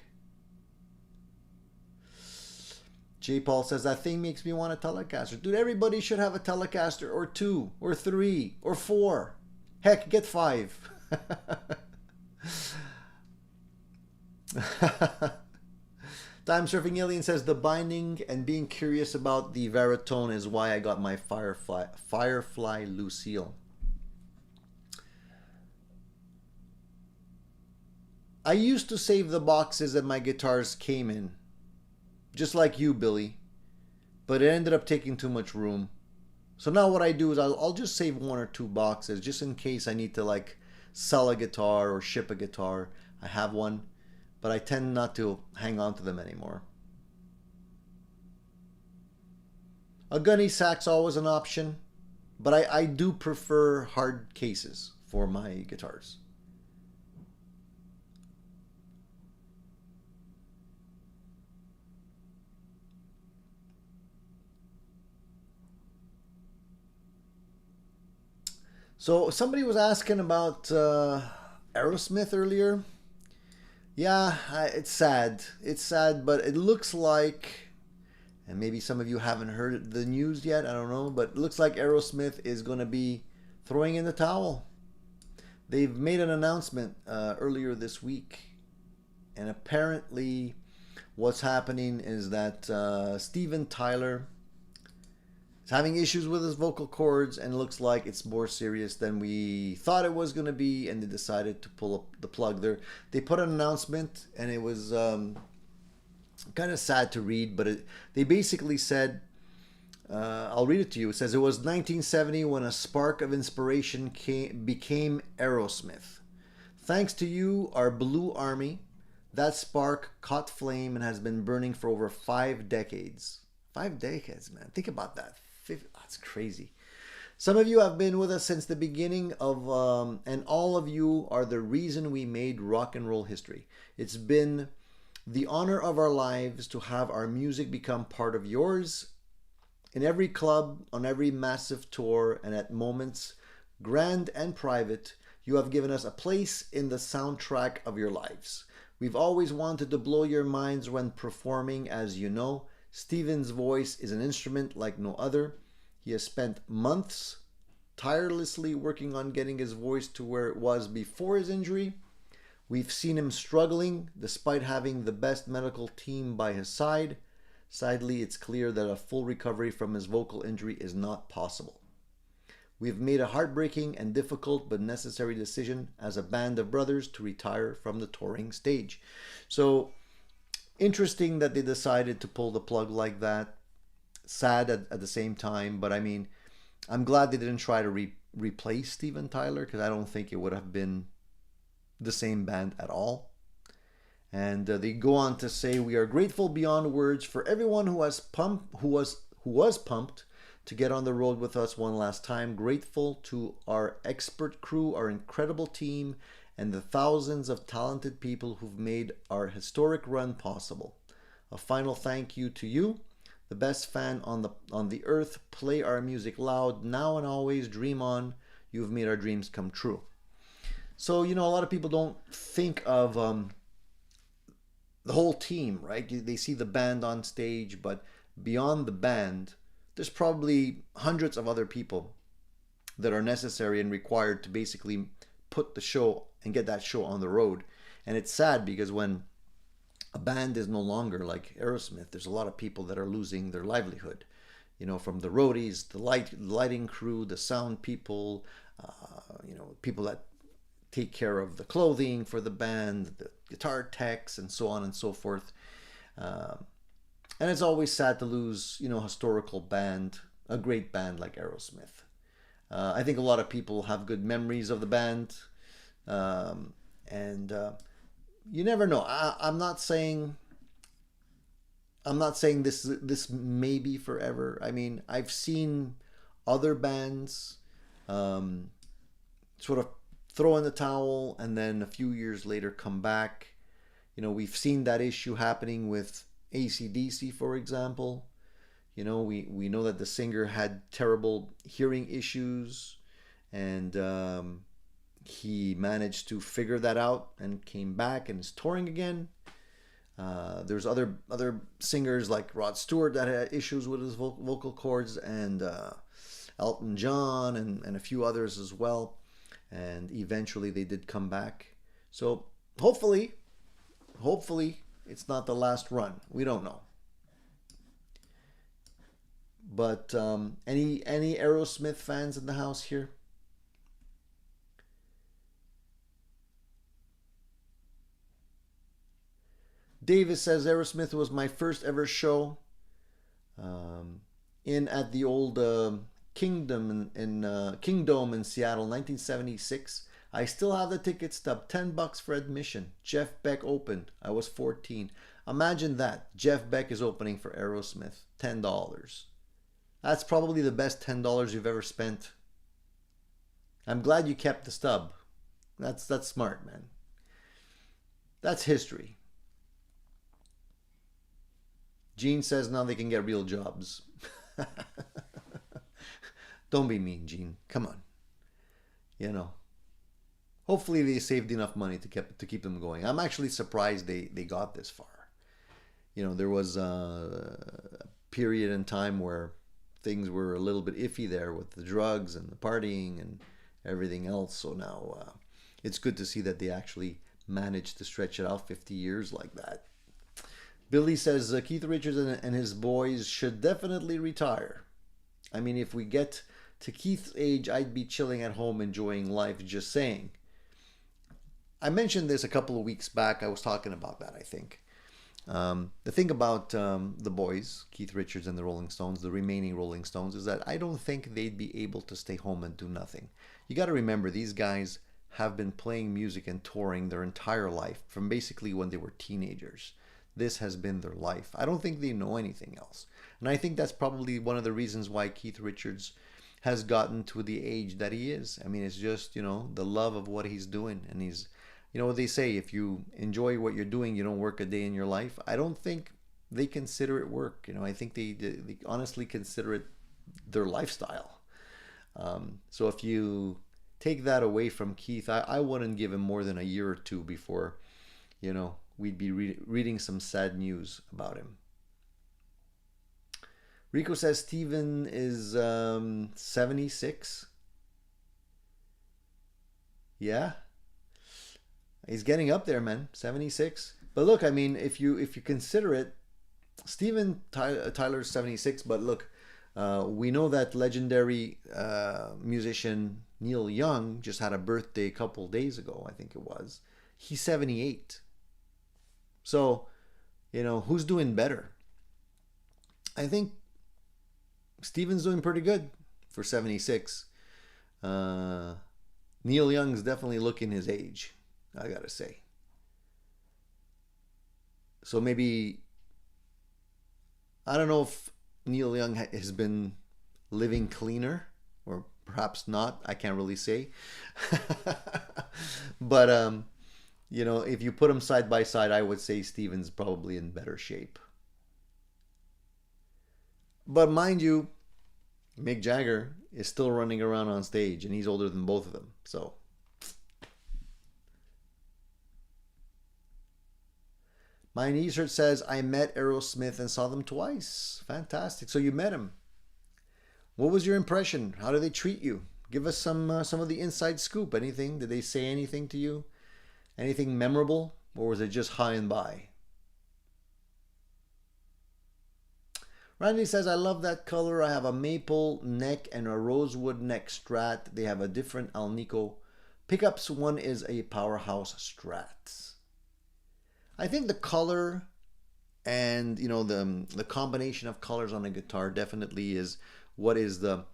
J. Paul says, that thing makes me want a Telecaster. Dude, everybody should have a Telecaster, or 2, or 3, or 4. Heck, get 5. Time Surfing Alien says, the binding and being curious about the Veritone is why I got my Firefly Lucille. I used to save the boxes that my guitars came in, just like you, Billy, but it ended up taking too much room. So now what I do is I'll just save 1 or 2 boxes just in case I need to like sell a guitar or ship a guitar. I have one, but I tend not to hang on to them anymore. A gunny sack's always an option, but I do prefer hard cases for my guitars. So somebody was asking about Aerosmith earlier. Yeah, it's sad. It's sad, but it looks like, and maybe some of you haven't heard the news yet, I don't know, but it looks like Aerosmith is going to be throwing in the towel. They've made an announcement earlier this week, and apparently what's happening is that Steven Tyler is having issues with his vocal cords, and it looks like it's more serious than we thought it was going to be, and they decided to pull up the plug there. They put an announcement, and it was kind of sad to read, but they basically said, I'll read it to you. It says, it was 1970 when a spark of inspiration became Aerosmith. Thanks to you, our Blue Army, that spark caught flame and has been burning for over 5 decades. 5 decades, man. Think about that. That's crazy. Some of you have been with us since the beginning of, and all of you are the reason we made rock and roll history. It's been the honor of our lives to have our music become part of yours. In every club, on every massive tour, and at moments, grand and private, you have given us a place in the soundtrack of your lives. We've always wanted to blow your minds when performing, as you know. Steven's voice is an instrument like no other. He has spent months tirelessly working on getting his voice to where it was before his injury. We've seen him struggling despite having the best medical team by his side. Sadly, it's clear that a full recovery from his vocal injury is not possible. We've made a heartbreaking and difficult but necessary decision as a band of brothers to retire from the touring stage. So, interesting that they decided to pull the plug like that. Sad at the same time, but I mean, I'm glad they didn't try to replace Steven Tyler, because I don't think it would have been the same band at all. And they go on to say, we are grateful beyond words for everyone who was pumped to get on the road with us one last time. Grateful to our expert crew, our incredible team, and the thousands of talented people who've made our historic run possible. A final thank you to you, the best fan on the earth. Play our music loud, now and always. Dream on. You've made our dreams come true. So, you know, a lot of people don't think of the whole team, right? They see the band on stage, but beyond the band, there's probably hundreds of other people that are necessary and required to basically put the show and get that show on the road. And it's sad because when a band is no longer like Aerosmith, there's a lot of people that are losing their livelihood, you know, from the roadies, the lighting crew, the sound people, you know, people that take care of the clothing for the band, the guitar techs, and so on and so forth. And it's always sad to lose, you know, a historical band, a great band like Aerosmith. I think a lot of people have good memories of the band. And you never know. I'm not saying I'm not saying this may be forever. I mean, I've seen other bands um, sort of throw in the towel and then a few years later come back. You know, we've seen that issue happening with AC/DC, for example. You know, we know that the singer had terrible hearing issues, and he managed to figure that out and came back and is touring again. There's other singers like Rod Stewart that had issues with his vocal cords, and Elton John, and a few others as well. And eventually they did come back. So hopefully it's not the last run. We don't know. But any Aerosmith fans in the house here? Davis says Aerosmith was my first ever show um, in at the old Kingdom in Kingdome in Seattle, 1976. I still have the ticket stub, $10 for admission. Jeff Beck opened. I was 14. Imagine that. Jeff Beck is opening for Aerosmith. $10. That's probably the best $10 you've ever spent. I'm glad you kept the stub. That's smart, man. That's history. Gene says now they can get real jobs. Don't be mean, Gene. Come on. You know. Hopefully they saved enough money to keep them going. I'm actually surprised they got this far. You know, there was a period in time where things were a little bit iffy there with the drugs and the partying and everything else. So now it's good to see that they actually managed to stretch it out 50 years like that. Billy says Keith Richards and his boys should definitely retire. I mean, if we get to Keith's age, I'd be chilling at home enjoying life, just saying. I mentioned this a couple of weeks back. I was talking about that, I think. The thing about the boys, Keith Richards and the Rolling Stones, the remaining Rolling Stones, is that I don't think they'd be able to stay home and do nothing. You got to remember, these guys have been playing music and touring their entire life, from basically when they were teenagers. This has been their life. I don't think they know anything else. And I think that's probably one of the reasons why Keith Richards has gotten to the age that he is. I mean, it's just, you know, the love of what he's doing. And he's, you know what they say, if you enjoy what you're doing, you don't work a day in your life. I don't think they consider it work. You know, I think they honestly consider it their lifestyle. So if you take that away from Keith, I wouldn't give him more than a year or two before, you know, we'd be reading some sad news about him. Rico says Steven is 76. Yeah. He's getting up there, man. 76. But look, I mean, if you consider it, Steven Tyler's 76, but look, we know that legendary musician Neil Young just had a birthday a couple days ago, I think it was. He's 78. So, you know, who's doing better? I think Steven's doing pretty good for 76. Neil Young's definitely looking his age, I gotta say. So maybe, I don't know if Neil Young has been living cleaner, or perhaps not. I can't really say. But, you know, if you put them side by side, I would say Steven's probably in better shape. But mind you, Mick Jagger is still running around on stage, and he's older than both of them. So, my research says I met Aerosmith and saw them twice. Fantastic. So you met him. What was your impression? How did they treat you? Give us some of the inside scoop. Anything? Did they say anything to you? Anything memorable? Or was it just high and by? Randy says, I love that color. I have a maple neck and a rosewood neck Strat. They have a different Alnico pickups. One is a Powerhouse Strat. I think the color and, you know, the combination of colors on a guitar definitely is what is the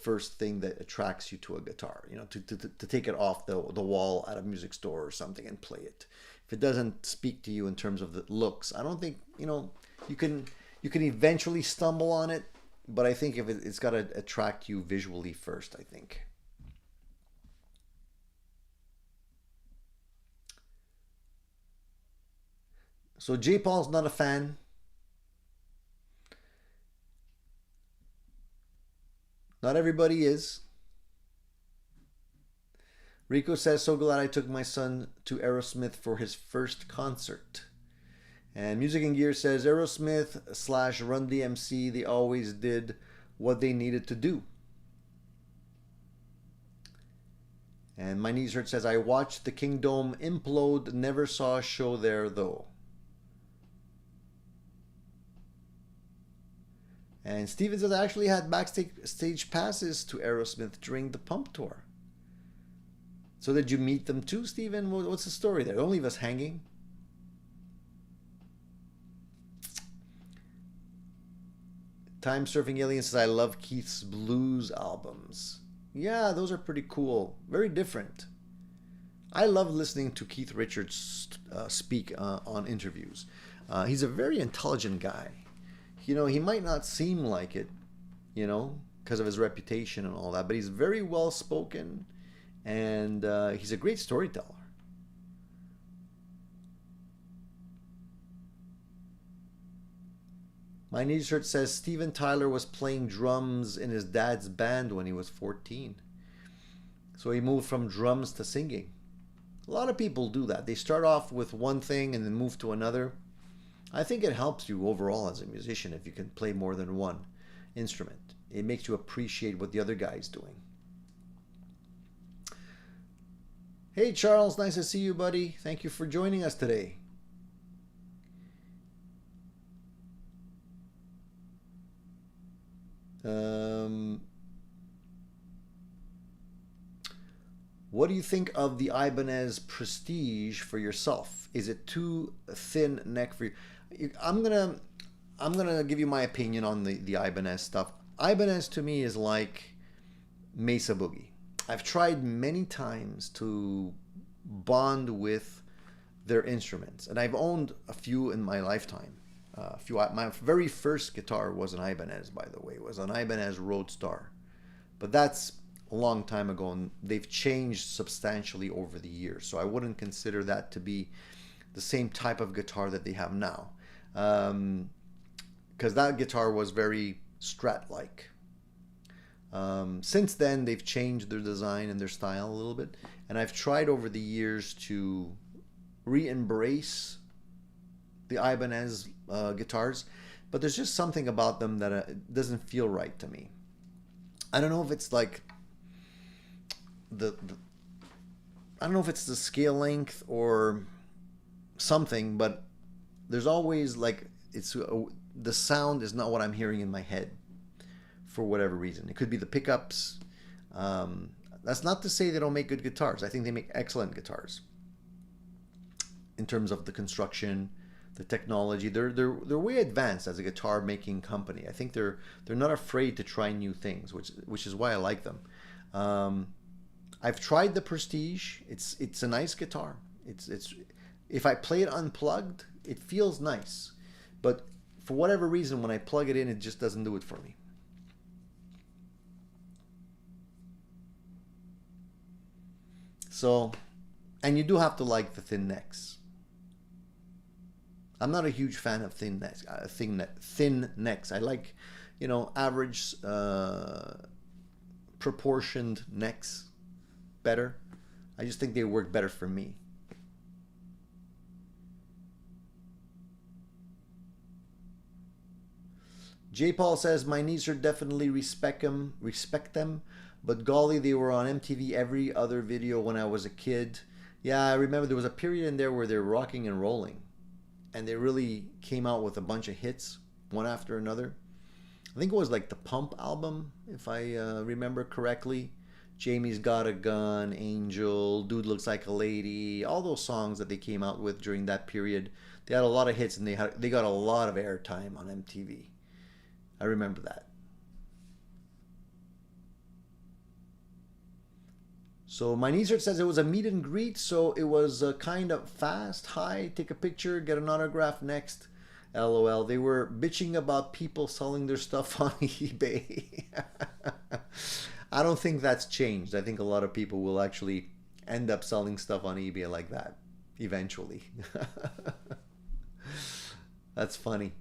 first thing that attracts you to a guitar. You know, to take it off the wall at a music store or something and play it. If it doesn't speak to you in terms of the looks, I don't think, you know, You can eventually stumble on it, but I think if it's got to attract you visually first, I think. So J. Paul's not a fan. Not everybody is. Rico says, so glad I took my son to Aerosmith for his first concert. And Music and Gear says, Aerosmith / Run DMC, they always did what they needed to do. And My Knees Hurt says, I watched the Kingdom implode, never saw a show there though. And Steven says, I actually had backstage passes to Aerosmith during the Pump Tour. So did you meet them too, Steven? What's the story there? Don't leave us hanging. Time Surfing Alien says, I love Keith's blues albums. Yeah, those are pretty cool. Very different. I love listening to Keith Richards speak on interviews. He's a very intelligent guy. You know, he might not seem like it, you know, because of his reputation and all that, but he's very well spoken, and he's a great storyteller. My Knees Hurt says Steven Tyler was playing drums in his dad's band when he was 14. So he moved from drums to singing. A lot of people do that. They start off with one thing and then move to another. I think it helps you overall as a musician if you can play more than one instrument. It makes you appreciate what the other guy's doing. Hey Charles, nice to see you, buddy. Thank you for joining us today. What do you think of the Ibanez Prestige for yourself? Is it too thin neck for you? I'm gonna give you my opinion on the Ibanez stuff. Ibanez to me is like Mesa Boogie. I've tried many times to bond with their instruments, and I've owned a few in my lifetime. My very first guitar was an Ibanez, by the way. It was an Ibanez Roadstar, but that's a long time ago, and they've changed substantially over the years. So I wouldn't consider that to be the same type of guitar that they have now, because that guitar was very Strat-like. Since then, they've changed their design and their style a little bit, and I've tried over the years to re-embrace the Ibanez guitars, but there's just something about them that doesn't feel right to me. I don't know if it's like I don't know if it's the scale length or something, but there's always like the sound is not what I'm hearing in my head for whatever reason. It could be the pickups. That's not to say they don't make good guitars. I think they make excellent guitars in terms of the construction, the technology. They're way advanced as a guitar making company. I think they're not afraid to try new things, which is why I like them. I've tried the Prestige. It's a nice guitar. It's if I play it unplugged, it feels nice, but for whatever reason, when I plug it in, it just doesn't do it for me. So, and you do have to like the thin necks. I'm not a huge fan of thin necks. Thin necks. I like, average proportioned necks better. I just think they work better for me. J. Paul says, my knees are definitely respect them, but golly, they were on MTV every other video when I was a kid. Yeah, I remember there was a period in there where they were rocking and rolling, and they really came out with a bunch of hits, one after another. I think it was like the Pump album, if I remember correctly. Jamie's Got a Gun, Angel, Dude Looks Like a Lady, all those songs that they came out with during that period. They had a lot of hits, and they got a lot of airtime on MTV. I remember that. So my knees hurt says it was a meet and greet, so it was kind of fast. Hi, take a picture, get an autograph next. LOL. They were bitching about people selling their stuff on eBay. I don't think that's changed. I think a lot of people will actually end up selling stuff on eBay like that eventually. That's funny.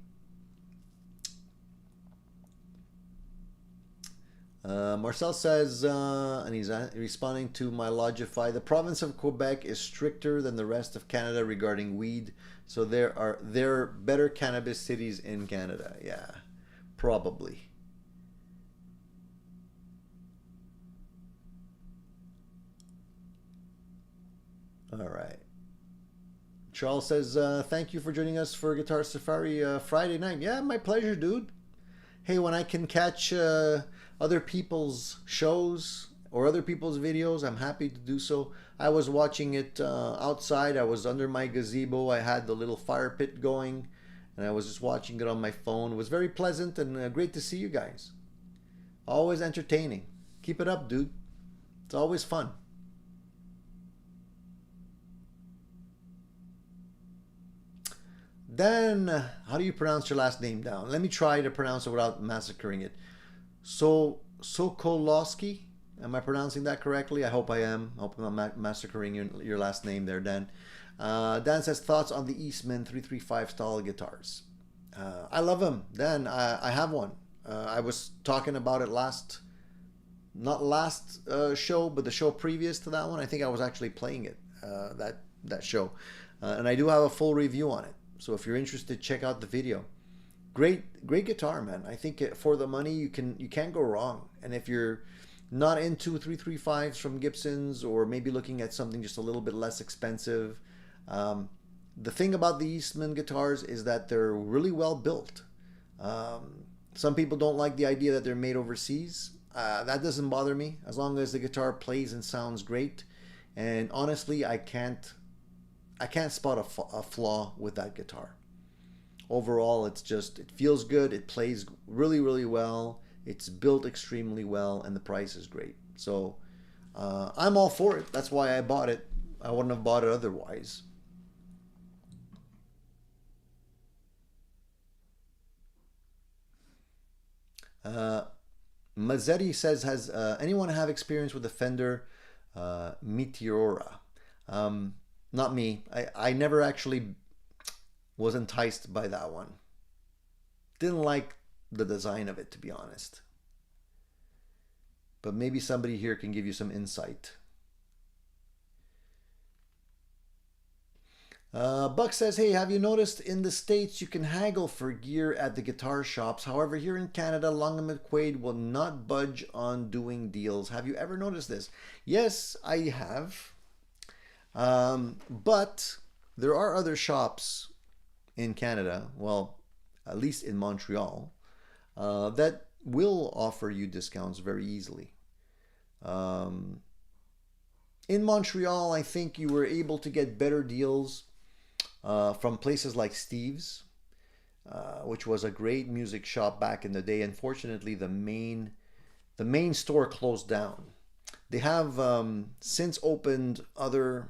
Marcel says, and he's responding to my Logify, the province of Quebec is stricter than the rest of Canada regarding weed, so there are better cannabis cities in Canada. Yeah, probably. All right. Charles says, thank you for joining us for Guitar Safari Friday night. Yeah, my pleasure, dude. Hey, when I can catch other people's shows or other people's videos, I'm happy to do so. I was watching it outside. I was under my gazebo. I had the little fire pit going, and I was just watching it on my phone. It was very pleasant and great to see you guys. Always entertaining. Keep it up, dude. It's always fun. Dan, how do you pronounce your last name down? Let me try to pronounce it without massacring it. Sokolowski. Am I pronouncing that correctly? I hope I am. I hope I'm not massacring your last name there, Dan. Dan says, thoughts on the Eastman 335 style guitars. I love them. Dan, I have one. I was talking about it not last show, but the show previous to that one. I think I was actually playing it, that show. And I do have a full review on it. So if you're interested, check out the video. Great guitar, man. I think for the money you can't go wrong. And if you're not into 335s from Gibson's, or maybe looking at something just a little bit less expensive, the thing about the Eastman guitars is that they're really well built. Some people don't like the idea that they're made overseas. That doesn't bother me as long as the guitar plays and sounds great. And honestly, I can't spot a flaw with that guitar. Overall, it feels good. It plays really, really well. It's built extremely well, and the price is great. So I'm all for it. That's why I bought it. I wouldn't have bought it otherwise. Mazzetti says, has anyone have experience with the Fender Meteora? Not me. I never actually was enticed by that one. Didn't like the design of it, to be honest. But maybe somebody here can give you some insight. Buck says, hey, have you noticed in the States you can haggle for gear at the guitar shops? However, here in Canada, Long & McQuaid will not budge on doing deals. Have you ever noticed this? Yes, I have. But there are other shops in Canada, well, at least in Montreal, that will offer you discounts very easily. In Montreal, I think you were able to get better deals from places like Steve's, which was a great music shop back in the day. Unfortunately, the main store closed down. They have since opened other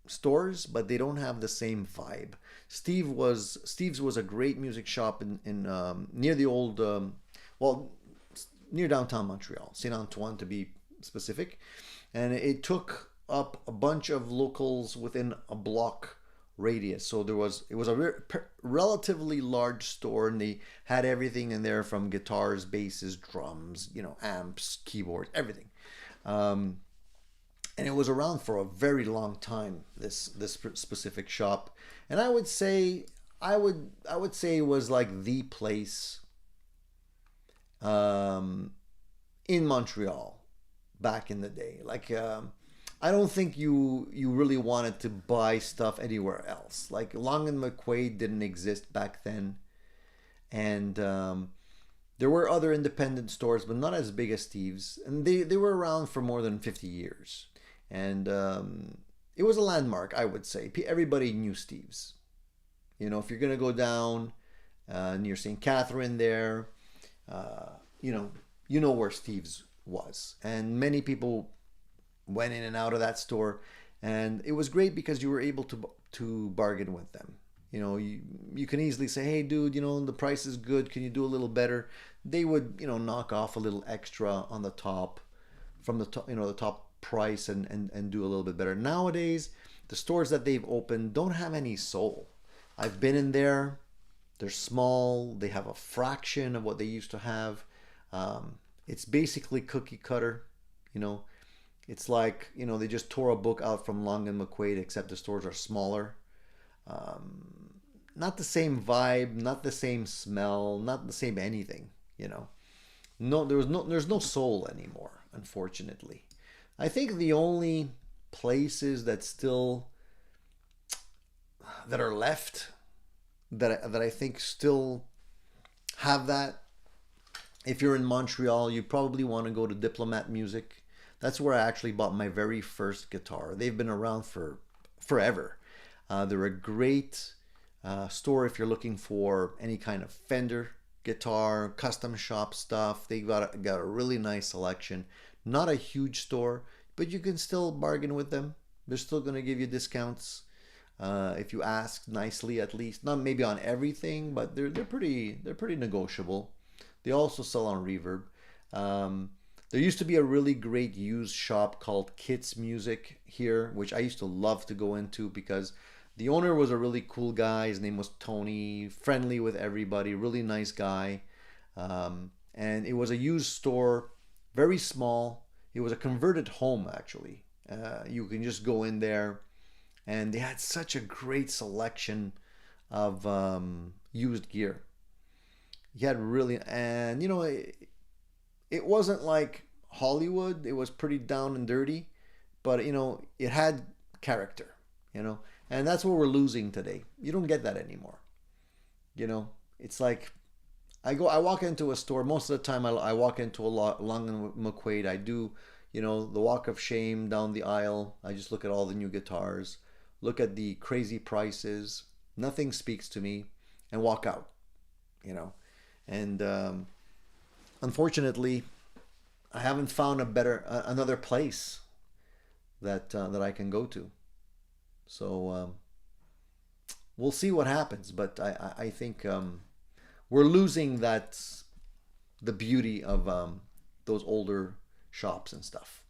stores, but they don't have the same vibe. Steve's was a great music shop in near the old near downtown Montreal, Saint Antoine to be specific, and it took up a bunch of locals within a block radius. So it was a relatively large store, and they had everything in there from guitars, basses, drums, amps, keyboards, everything. And it was around for a very long time, this specific shop. And I would say it was like the place in Montreal back in the day. Like I don't think you really wanted to buy stuff anywhere else. Like Long & McQuaid didn't exist back then, and there were other independent stores, but not as big as Steve's, and they were around for more than 50 years. And it was a landmark, I would say. Everybody knew Steve's. If you're gonna go down near St. Catherine there, you know where Steve's was, and many people went in and out of that store, and it was great because you were able to bargain with them. You know, you can easily say, hey, dude, you know, the price is good. Can you do a little better? They would, you know, knock off a little extra on the top from the top, you know, the top price and do a little bit better. Nowadays, the stores that they've opened don't have any soul. I've been in there. They're small. They have a fraction of what they used to have. It's basically cookie cutter, you know. It's like, you know, they just tore a book out from Long and McQuaid, except the stores are smaller. Not the same vibe, not the same smell, not the same anything, you know. No, there's no soul anymore, unfortunately. I think the only places that still that are left that I think still have that. If you're in Montreal, you probably want to go to Diplomat Music. That's where I actually bought my very first guitar. They've been around for forever. They're a great store if you're looking for any kind of Fender guitar, custom shop stuff. They got a really nice selection. Not a huge store, but you can still bargain with them. They're still going to give you discounts if you ask nicely, at least. Not maybe on everything, but they're pretty negotiable. They also sell on Reverb. There used to be a really great used shop called Kits Music here, which I used to love to go into because the owner was a really cool guy. His name was Tony, friendly with everybody, really nice guy. And it was a used store, very small. It was a converted home, actually. You can just go in there, and they had such a great selection of used gear. He had really, and you know, it wasn't like Hollywood. It was pretty down and dirty, but you know, it had character, you know, and that's what we're losing today. You don't get that anymore. You know, it's like I walk into a store. Most of the time I walk into a Long and McQuaid. I do, you know, the walk of shame down the aisle. I just look at all the new guitars, look at the crazy prices. Nothing speaks to me, and walk out, you know. And unfortunately, I haven't found another place that I can go to. So we'll see what happens. But I think we're losing the beauty of those older shops and stuff.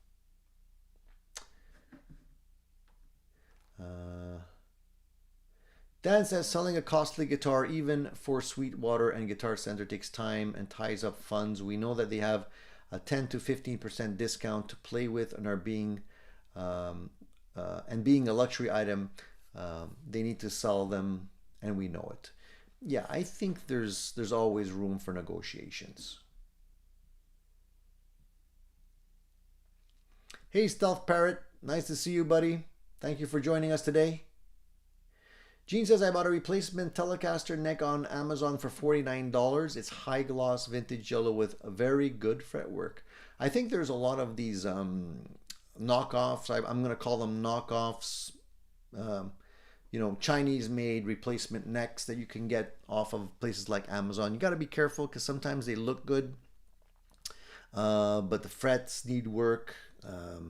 Dan says selling a costly guitar, even for Sweetwater and Guitar Center, takes time and ties up funds. We know that they have a 10 to 15% discount to play with and are being being a luxury item, they need to sell them, and we know it. Yeah, I think there's always room for negotiations. Hey, Stealth Parrot, nice to see you, buddy. Thank you for joining us today. Gene says, I bought a replacement Telecaster neck on Amazon for $49. It's high gloss vintage yellow with a very good fretwork. I think there's a lot of these knockoffs. I'm going to call them knockoffs. You know, Chinese made replacement necks that you can get off of places like Amazon. You got to be careful because sometimes they look good, but the frets need work.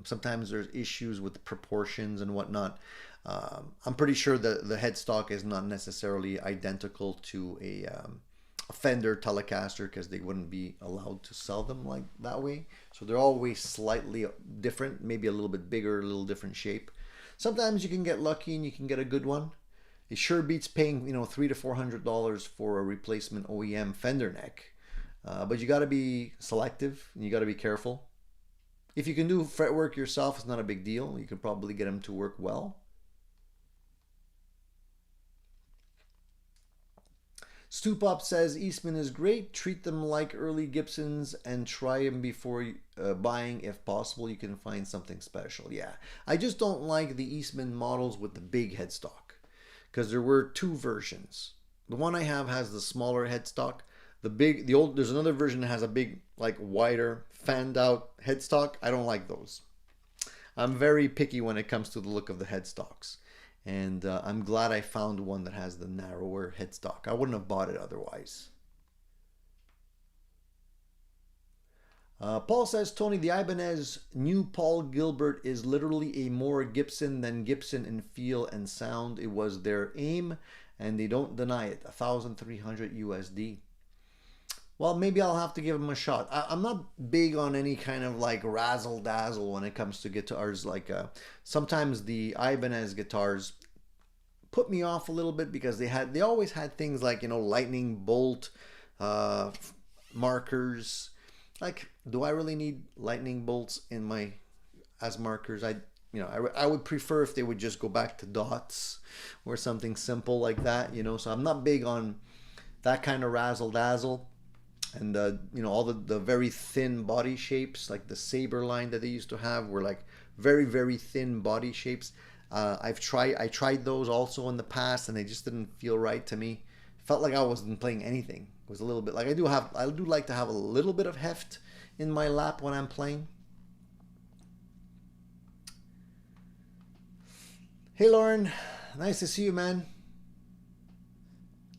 Sometimes there's issues with the proportions and whatnot. I'm pretty sure that the headstock is not necessarily identical to a Fender Telecaster because they wouldn't be allowed to sell them like that way. So they're always slightly different, maybe a little bit bigger, a little different shape. Sometimes you can get lucky and you can get a good one. It sure beats paying, you know, $300 to $400 for a replacement OEM Fender neck. But you got to be selective and you got to be careful. If you can do fretwork yourself, it's not a big deal. You can probably get them to work well. Stu Pop says Eastman is great. Treat them like early Gibsons and try them before buying. If possible, you can find something special. Yeah, I just don't like the Eastman models with the big headstock because there were two versions. The one I have has the smaller headstock. There's another version that has a big, like wider, fanned out headstock. I don't like those. I'm very picky when it comes to the look of the headstocks. And I'm glad I found one that has the narrower headstock. I wouldn't have bought it otherwise. Paul says, Tony, the Ibanez new Paul Gilbert is literally a more Gibson than Gibson in feel and sound. It was their aim and they don't deny it. 1,300 USD. Well, maybe I'll have to give them a shot. I'm not big on any kind of like razzle dazzle when it comes to guitars. Like sometimes the Ibanez guitars put me off a little bit because they always had things like, you know, lightning bolt markers. Like, do I really need lightning bolts in my as markers? I would prefer if they would just go back to dots or something simple like that, you know. So I'm not big on that kind of razzle dazzle. And you know, all the very thin body shapes, like the Saber line that they used to have, were like very, very thin body shapes. I tried those also in the past, and they just didn't feel right to me. Felt like I wasn't playing anything. It was a little bit like I do like to have a little bit of heft in my lap when I'm playing. Hey Lauren, nice to see you, man.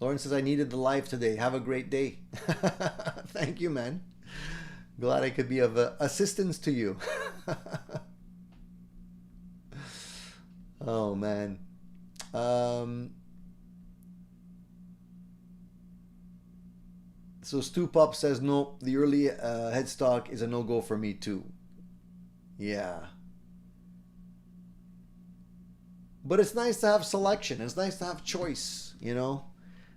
Lauren says, I needed the live today. Have a great day. Thank you, man. Glad I could be of assistance to you. Oh, man. So Stu Pop says, no, the early headstock is a no-go for me too. Yeah. But it's nice to have selection. It's nice to have choice, you know.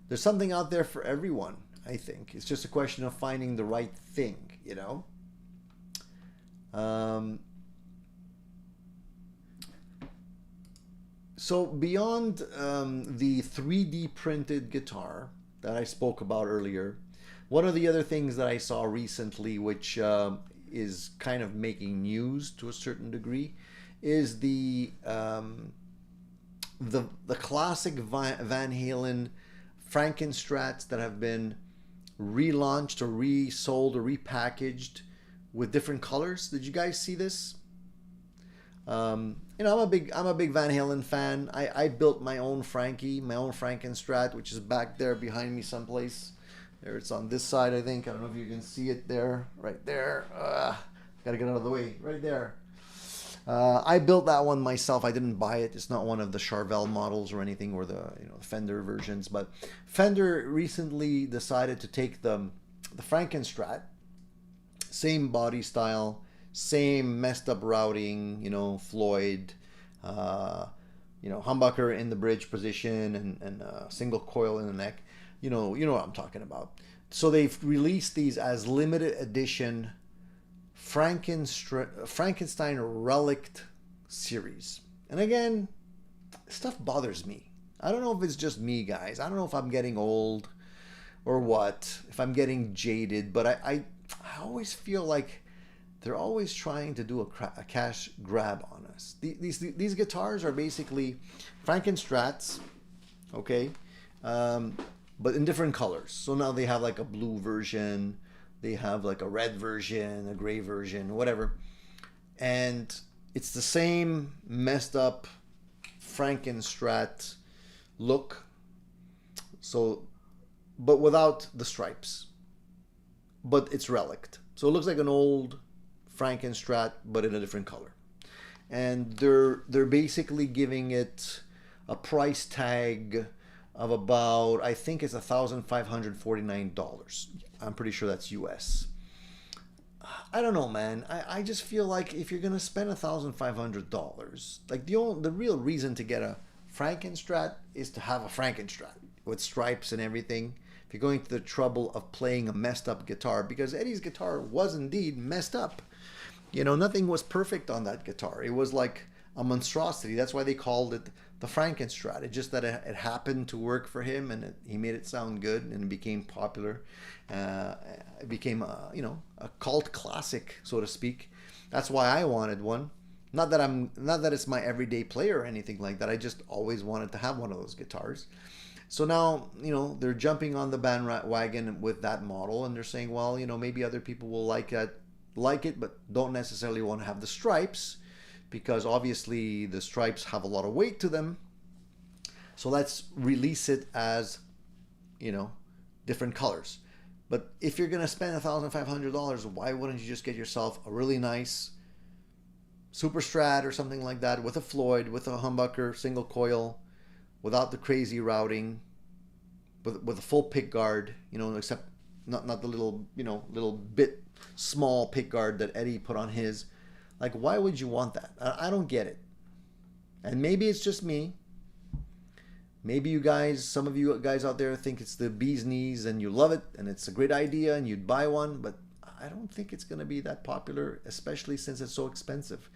There's something out there for everyone, I think. It's just a question of finding the right thing, you know. So beyond the 3D printed guitar that I spoke about earlier, one of the other things that I saw recently, which is kind of making news to a certain degree, is the classic Van Halen Frankenstrats that have been relaunched or resold or repackaged with different colors. Did you guys see this? You know, I'm a big Van Halen fan. I built my own Frankie, my own Frankenstrat, which is back there behind me someplace. There, it's on this side, I think. I don't know if you can see it there, right there. Gotta get out of the way, right there. I built that one myself. I didn't buy it. It's not one of the Charvel models or anything, or the Fender versions. But Fender recently decided to take the Frankenstrat, same body style, same messed up routing, Floyd, humbucker in the bridge position and single coil in the neck. You know what I'm talking about. So they've released these as limited edition Frankenstein Relic series. And again, stuff bothers me. I don't know if it's just me, guys. I don't know if I'm getting old or what, if I'm getting jaded, but I always feel like they're always trying to do a cash grab on us. These guitars are basically Frankenstrats, okay, but in different colors. So now they have like a blue version, they have like a red version, a gray version, whatever. And it's the same messed up Frankenstrat look. So, but without the stripes. But it's relict. So it looks like an old Frankenstrat, but in a different color. And they're basically giving it a price tag of about, I think it's $1,549. I'm pretty sure that's US. I don't know, man. I just feel like if you're gonna spend $1,500, like the real reason to get a Frankenstrat is to have a Frankenstrat with stripes and everything. If you're going to the trouble of playing a messed up guitar, because Eddie's guitar was indeed messed up. Nothing was perfect on that guitar. It was like a monstrosity. That's why they called it the Frankenstrat. It's just that it happened to work for him, and he made it sound good, and it became popular. It became a cult classic, so to speak. That's why I wanted one. Not that it's my everyday player or anything like that. I just always wanted to have one of those guitars. So now, they're jumping on the bandwagon with that model, and they're saying, well, maybe other people will like it, but don't necessarily want to have the stripes, because obviously the stripes have a lot of weight to them. So let's release it as, different colors. But if you're going to spend $1,500, why wouldn't you just get yourself a really nice Super Strat or something like that with a Floyd, with a humbucker, single coil, without the crazy routing, with a full pick guard, you know, except not the little, you know, little bit small pick guard that Eddie put on his. Like, why would you want that? I don't get it. And maybe it's just me. Maybe you guys, some of you guys out there think it's the bee's knees and you love it and it's a great idea and you'd buy one, but I don't think it's going to be that popular, especially since it's so expensive.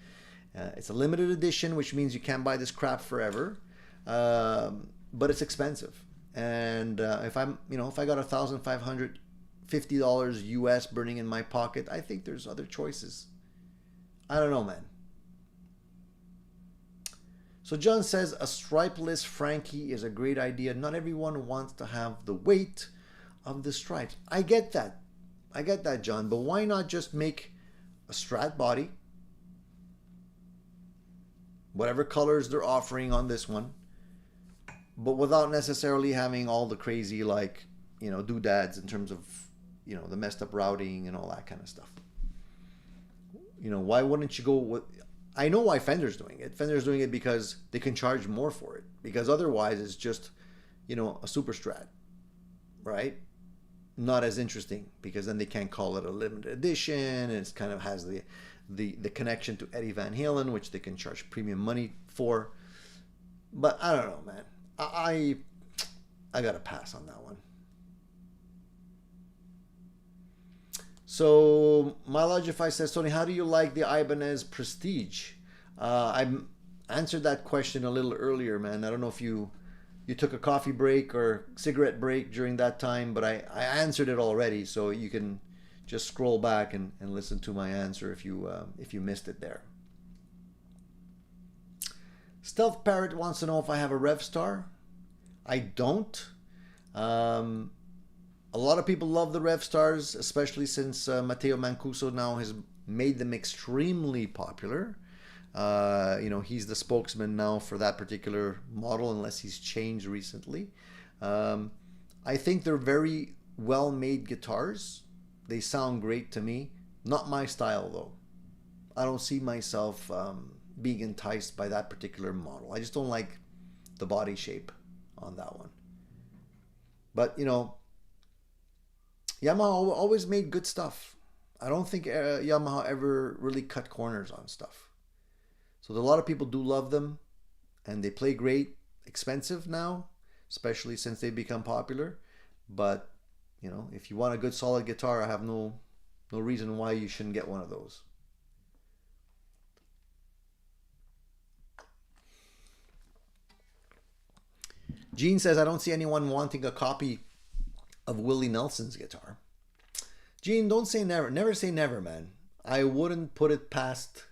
It's a limited edition, which means you can't buy this crap forever, but it's expensive. And if I got $1,550 US burning in my pocket, I think there's other choices. I don't know, man. So John says a stripeless Frankie is a great idea. Not everyone wants to have the weight of the stripes. I get that. I get that, John. But why not just make a Strat body? Whatever colors they're offering on this one. But without necessarily having all the crazy, like, you know, doodads in terms of, you know, the messed up routing and all that kind of stuff. You know, why wouldn't you go with... I know why Fender's doing it. Fender's doing it because they can charge more for it. Because otherwise it's just, you know, a Super Strat, right? Not as interesting because then they can't call it a limited edition. And it kind of has the connection to Eddie Van Halen, which they can charge premium money for. But I don't know, man. I gotta pass on that one. So Malajify says, Tony, how do you like the Ibanez Prestige? I answered that question a little earlier, man. I don't know if you took a coffee break or cigarette break during that time, but I answered it already. So you can just scroll back and listen to my answer if you missed it there. Stealth Parrot wants to know if I have a RevStar. I don't. A lot of people love the RevStars, especially since Matteo Mancuso now has made them extremely popular. You know, he's the spokesman now for that particular model, unless he's changed recently. I think they're very well-made guitars. They sound great to me. Not my style, though. I don't see myself being enticed by that particular model. I just don't like the body shape on that one. But, you know, Yamaha always made good stuff. I don't think Yamaha ever really cut corners on stuff. So a lot of people do love them, and they play great. Expensive now, especially since they've become popular. But, you know, if you want a good solid guitar, I have no reason why you shouldn't get one of those. Gene says, I don't see anyone wanting a copy of Willie Nelson's guitar. Gene, don't say never. Never say never, man. I wouldn't put it past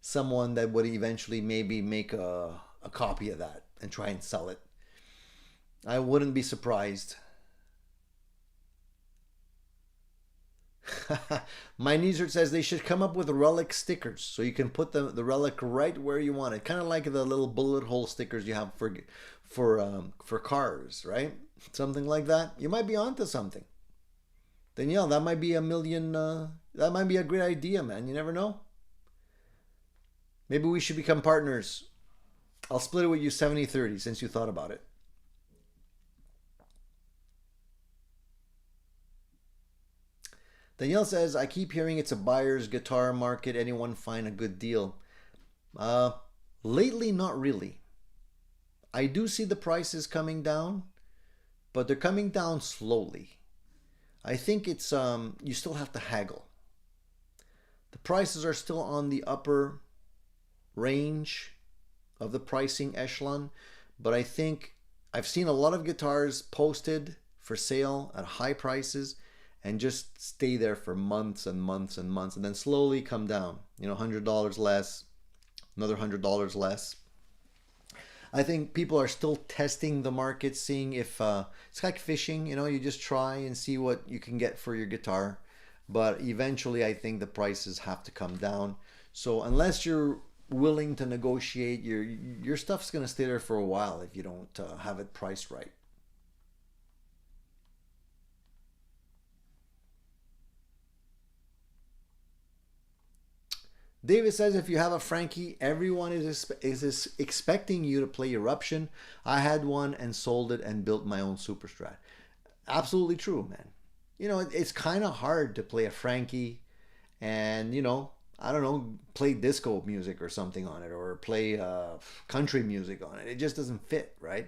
someone that would eventually maybe make a copy of that and try and sell it. I wouldn't be surprised. My Niesert says they should come up with relic stickers so you can put the relic right where you want it. Kind of like the little bullet hole stickers you have for cars, right? Something like that. You might be onto something. Danielle, that might be that might be a great idea, man. You never know. Maybe we should become partners. I'll split it with you 70-30 since you thought about it. Danielle says, I keep hearing it's a buyer's guitar market. Anyone find a good deal? Lately, not really. I do see the prices coming down, but they're coming down slowly. I think it's you still have to haggle. The prices are still on the upper range of the pricing echelon, but I think I've seen a lot of guitars posted for sale at high prices and just stay there for months and months and months and then slowly come down. You know, $100 less, another $100 less. I think people are still testing the market, seeing if it's like fishing, you know, you just try and see what you can get for your guitar. But eventually I think the prices have to come down. So unless you're willing to negotiate, your stuff's going to stay there for a while if you don't have it priced right. David says, if you have a Frankie, everyone is expecting you to play Eruption. I had one and sold it and built my own Super Strat. Absolutely true, man. You know, it's kind of hard to play a Frankie and, I don't know, play disco music or something on it, or play country music on it. It just doesn't fit, right?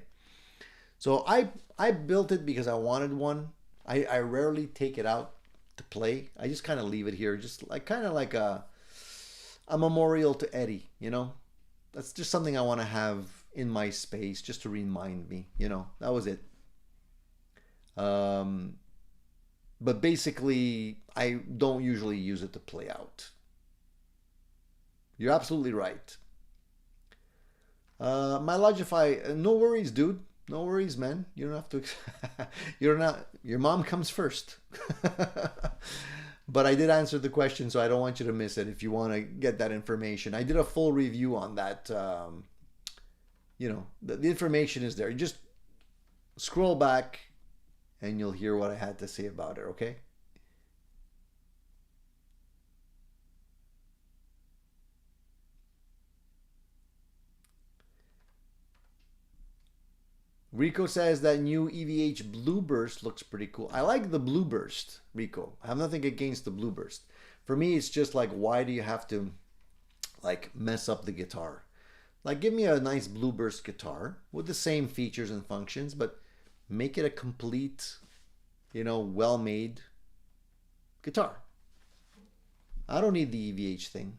So I built it because I wanted one. I rarely take it out to play. I just kind of leave it here, just like kind of like a memorial to Eddie, That's just something I want to have in my space just to remind me, That was it. Um, but basically, I don't usually use it to play out. You're absolutely right. My Logify, no worries, dude. No worries, man. You don't have to. You're not. Your mom comes first. But I did answer the question, so I don't want you to miss it. If you want to get that information, I did a full review on that. The information is there. You just scroll back, and you'll hear what I had to say about it. Okay. Rico says that new EVH Blueburst looks pretty cool. I like the Blueburst, Rico. I have nothing against the Blueburst. For me, it's just like, why do you have to like mess up the guitar? Like, give me a nice Blueburst guitar with the same features and functions, but make it a complete, well-made guitar. I don't need the EVH thing.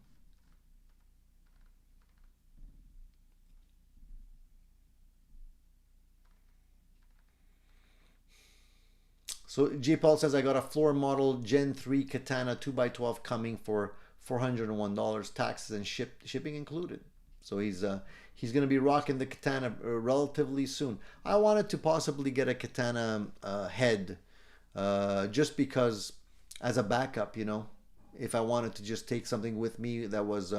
So J. Paul says, I got a floor model Gen 3 Katana 2x12 coming for $401, taxes and shipping included. So he's going to be rocking the Katana relatively soon. I wanted to possibly get a Katana head just because as a backup, if I wanted to just take something with me that was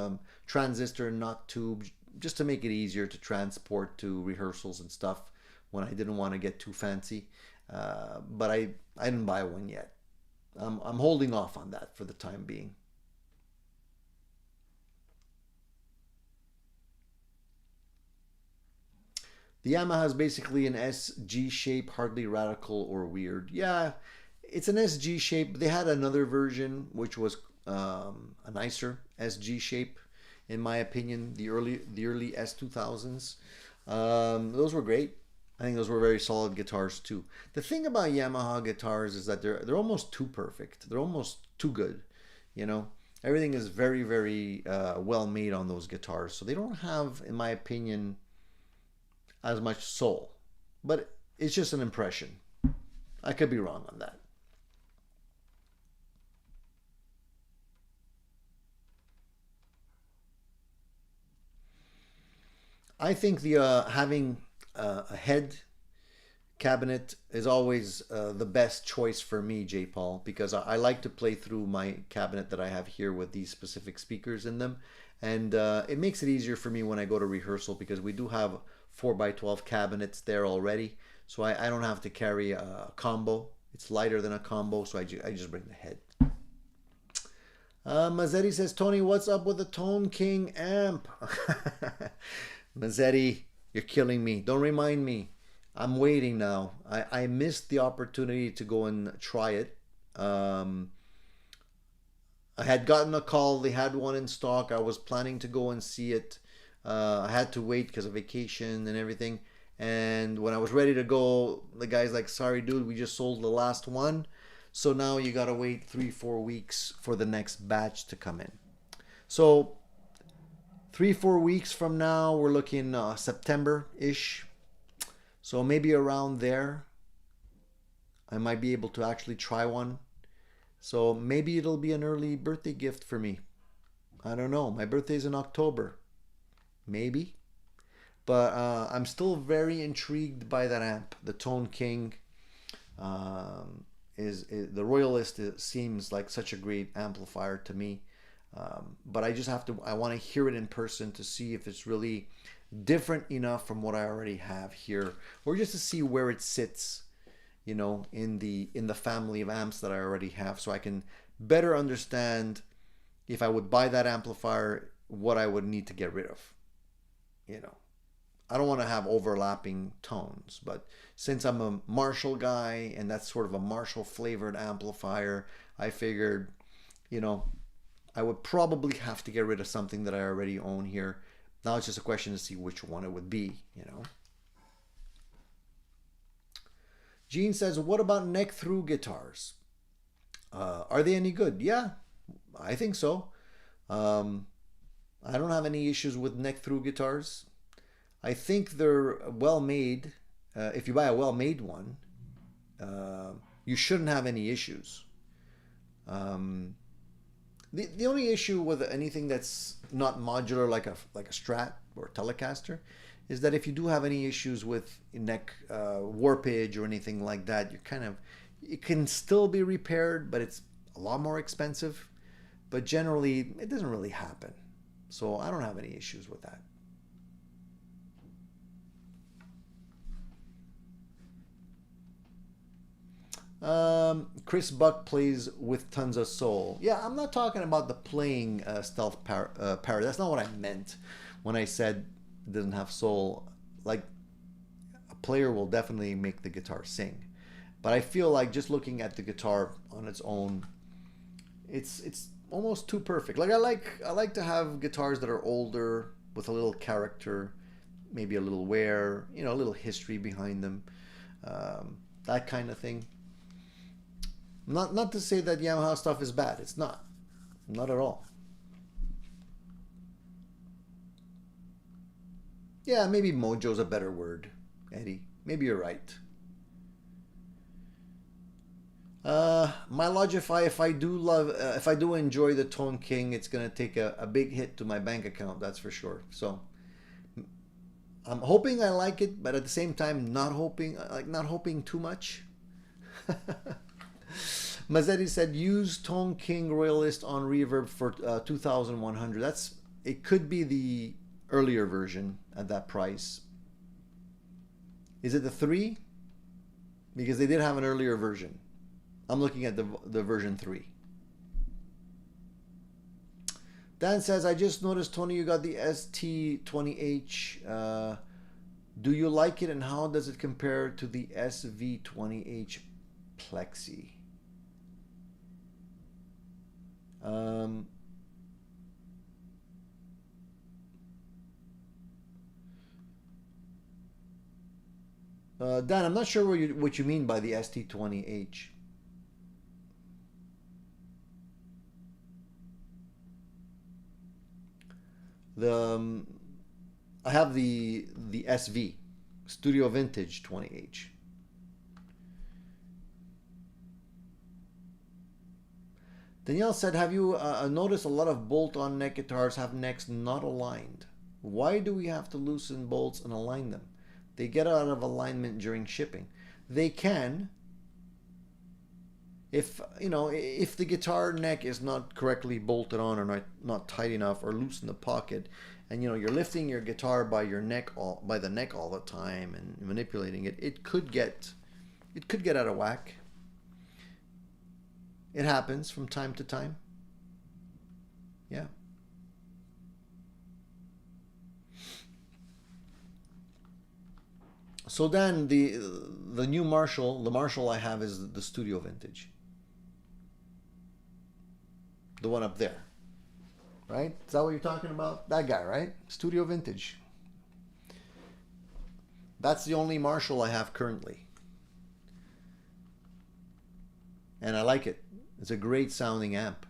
transistor and not tube, just to make it easier to transport to rehearsals and stuff when I didn't want to get too fancy. But I didn't buy one yet. I'm holding off on that for the time being. The Yamaha is basically an SG shape, hardly radical or weird. Yeah, it's an SG shape. They had another version which was a nicer SG shape, in my opinion. The early S2000s. Those were great. I think those were very solid guitars too. The thing about Yamaha guitars is that they're almost too perfect. They're almost too good. Everything is very, very well made on those guitars. So they don't have, in my opinion, as much soul. But it's just an impression. I could be wrong on that. I think the having a head cabinet is always the best choice for me, J. Paul, because I like to play through my cabinet that I have here with these specific speakers in them, and it makes it easier for me when I go to rehearsal because we do have 4x12 cabinets there already, so I don't have to carry a combo. It's lighter than a combo, so I just bring the head. Mazzetti says, Tony, what's up with the Tone King amp? Mazzetti, you're killing me. Don't remind me. I'm waiting now. I missed the opportunity to go and try it. I had gotten a call. They had one in stock. I was planning to go and see it. I had to wait because of vacation and everything. And when I was ready to go, the guy's like, sorry, dude, we just sold the last one. So now you got to wait 3-4 weeks for the next batch to come in. So 3-4 weeks from now, we're looking September-ish. So maybe around there, I might be able to actually try one. So maybe it'll be an early birthday gift for me. I don't know. My birthday's in October. Maybe. But I'm still very intrigued by that amp. The Tone King is the Royalist. It seems like such a great amplifier to me. But I want to hear it in person to see if it's really different enough from what I already have here, or just to see where it sits, in the family of amps that I already have, so I can better understand if I would buy that amplifier, what I would need to get rid of. I don't want to have overlapping tones, but since I'm a Marshall guy and that's sort of a Marshall flavored amplifier, I figured, you know, I would probably have to get rid of something that I already own here. Now it's just a question to see which one it would be, you know. Gene says, what about neck through guitars? Are they any good? Yeah, I think so. I don't have any issues with neck through guitars. I think they're well made. If you buy a well made one, you shouldn't have any issues. The only issue with anything that's not modular like a Strat or Telecaster is that if you do have any issues with neck warpage or anything like that, it can still be repaired, but it's a lot more expensive. But generally, it doesn't really happen. So I don't have any issues with that. Chris Buck plays with tons of soul. Yeah, I'm not talking about the playing stealth power. That's not what I meant when I said it doesn't have soul. Like, a player will definitely make the guitar sing. But I feel like just looking at the guitar on its own, it's almost too perfect. Like I like to have guitars that are older with a little character, maybe a little wear, you know, a little history behind them, that kind of thing. Not to say that Yamaha stuff is bad. It's not at all. Yeah, maybe mojo's a better word, Eddie. Maybe you're right. My Logify, if I do enjoy the Tone King, it's gonna take a big hit to my bank account, that's for sure. So I'm hoping I like it, but at the same time not hoping too much. Mazzetti said use Tone King Royalist on reverb for 2,100. It could be the earlier version at that price. Is it the 3? Because they did have an earlier version. I'm looking at the version 3. Dan says, I just noticed, Tony, you got the ST20H. Do you like it, and how does it compare to the SV20H Plexi? Dan, I'm not sure what you mean by the ST20H. I have the SV Studio Vintage 20H. Danielle said, have you noticed a lot of bolt-on neck guitars have necks not aligned? Why do we have to loosen bolts and align them? They get out of alignment during shipping. They can, if the guitar neck is not correctly bolted on or not tight enough or loose in the pocket, and you're lifting your guitar by the neck all the time and manipulating it, it could get out of whack. It happens from time to time. Yeah. So then the new Marshall, the Marshall I have is the Studio Vintage. The one up there. Right? Is that what you're talking about? That guy, right? Studio Vintage. That's the only Marshall I have currently. And I like it. It's a great sounding amp.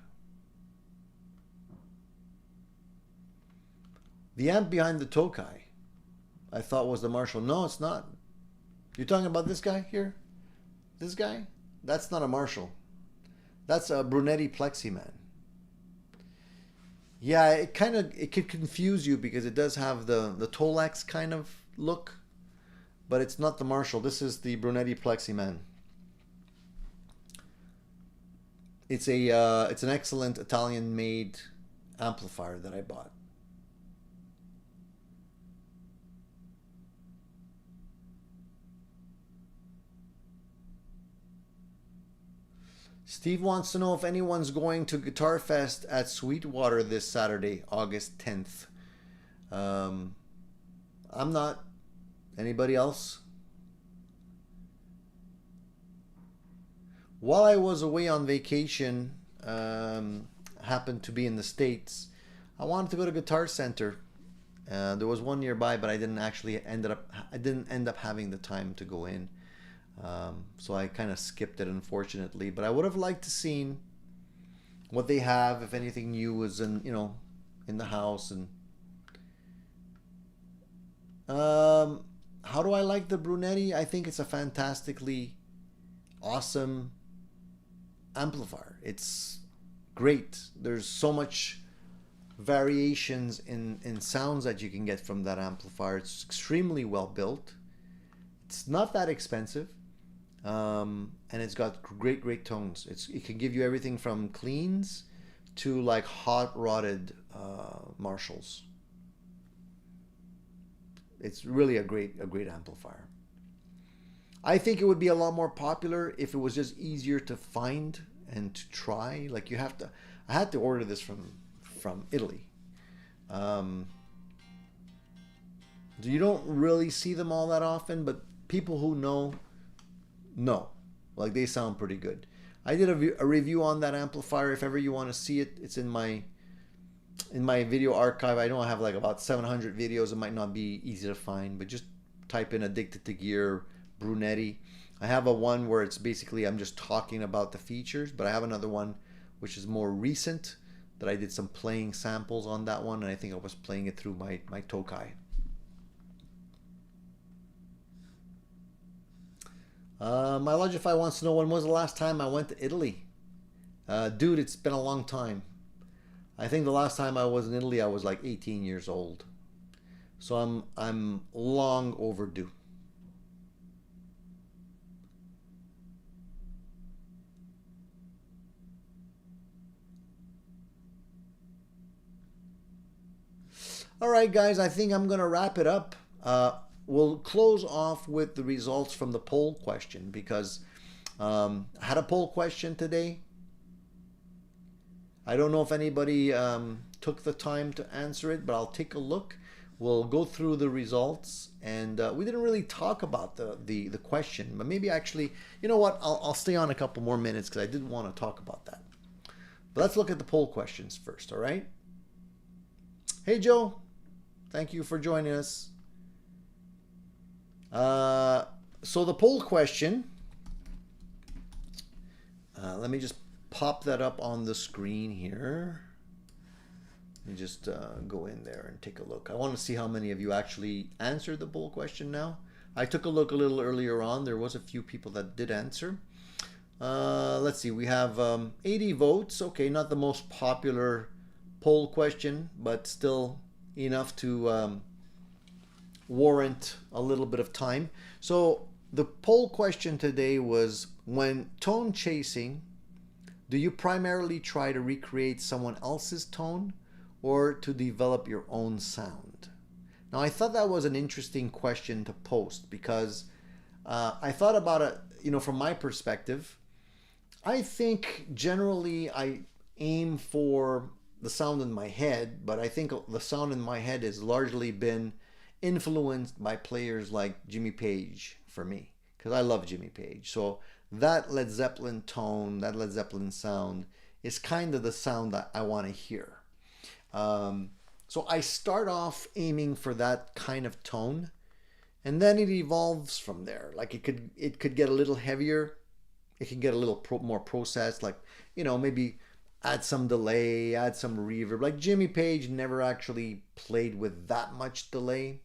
The amp behind the Tokai, I thought was the Marshall. No, it's not. You're talking about this guy here? This guy? That's not a Marshall. That's a Brunetti Plexi, man. Yeah, it could confuse you because it does have the Tolex kind of look, but it's not the Marshall. This is the Brunetti Plexi, man. It's an excellent Italian-made amplifier that I bought. Steve wants to know if anyone's going to Guitar Fest at Sweetwater this Saturday, August 10th. I'm not. Anybody else? While I was away on vacation, happened to be in the States, I wanted to go to Guitar Center. There was one nearby, but I didn't end up having the time to go in. So I kind of skipped it, unfortunately. But I would have liked to seen what they have, if anything new was in the house. And how do I like the Brunetti? I think it's a fantastically awesome amplifier. It's great. There's so much variations in sounds that you can get from that amplifier. It's extremely well built. It's not that expensive, and it's got great tones. It can give you everything from cleans to like hot rodded Marshalls. It's really a great amplifier. I think it would be a lot more popular if it was just easier to find and to try. Like I had to order this from Italy. You don't really see them all that often, but people who know, like they sound pretty good. I did a review on that amplifier. If ever you want to see it, it's in my video archive. I know I have like about 700 videos. It might not be easy to find, but just type in Addicted to Gear Brunetti. I have a one where it's basically I'm just talking about the features, but I have another one which is more recent that I did some playing samples on that one, and I think I was playing it through my Tokai. My Logify wants to know, when was the last time I went to Italy? Dude, it's been a long time. I think the last time I was in Italy, I was like 18 years old. So I'm long overdue. All right, guys, I think I'm going to wrap it up. We'll close off with the results from the poll question, because I had a poll question today. I don't know if anybody took the time to answer it, but I'll take a look. We'll go through the results, and we didn't really talk about the question, but maybe actually, you know what, I'll stay on a couple more minutes because I didn't want to talk about that. But let's look at the poll questions first, all right? Hey, Joe. Thank you for joining us. So the poll question, let me just pop that up on the screen here. Let me just go in there and take a look. I want to see how many of you actually answered the poll question now. I took a look a little earlier on. There was a few people that did answer. Let's see, we have 80 votes. Okay, not the most popular poll question, but still enough to warrant a little bit of time. So the poll question today was, when tone chasing, do you primarily try to recreate someone else's tone or to develop your own sound? Now, I thought that was an interesting question to post, because I thought about it, from my perspective. I think generally I aim for the sound in my head, but I think the sound in my head has largely been influenced by players like Jimmy Page for me, because I love Jimmy Page. So that Led Zeppelin tone, that Led Zeppelin sound is kind of the sound that I want to hear. So I start off aiming for that kind of tone, and then it evolves from there. Like it could get a little heavier, it can get a little more processed, like, maybe add some delay, add some reverb. Like Jimmy Page never actually played with that much delay,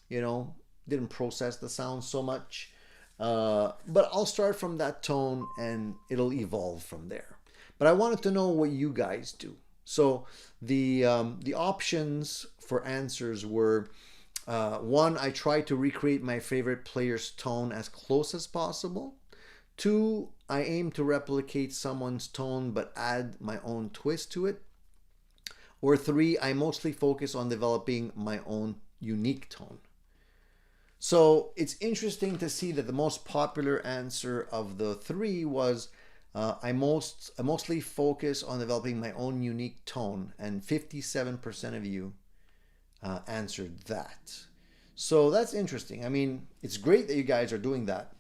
didn't process the sound so much. But I'll start from that tone and it'll evolve from there. But I wanted to know what you guys do. So the options for answers were, one, I try to recreate my favorite player's tone as close as possible. Two, I aim to replicate someone's tone but add my own twist to it. Or three, I mostly focus on developing my own unique tone. So it's interesting to see that the most popular answer of the three was I mostly focus on developing my own unique tone, and 57% of you answered that. So that's interesting. I mean, it's great that you guys are doing that,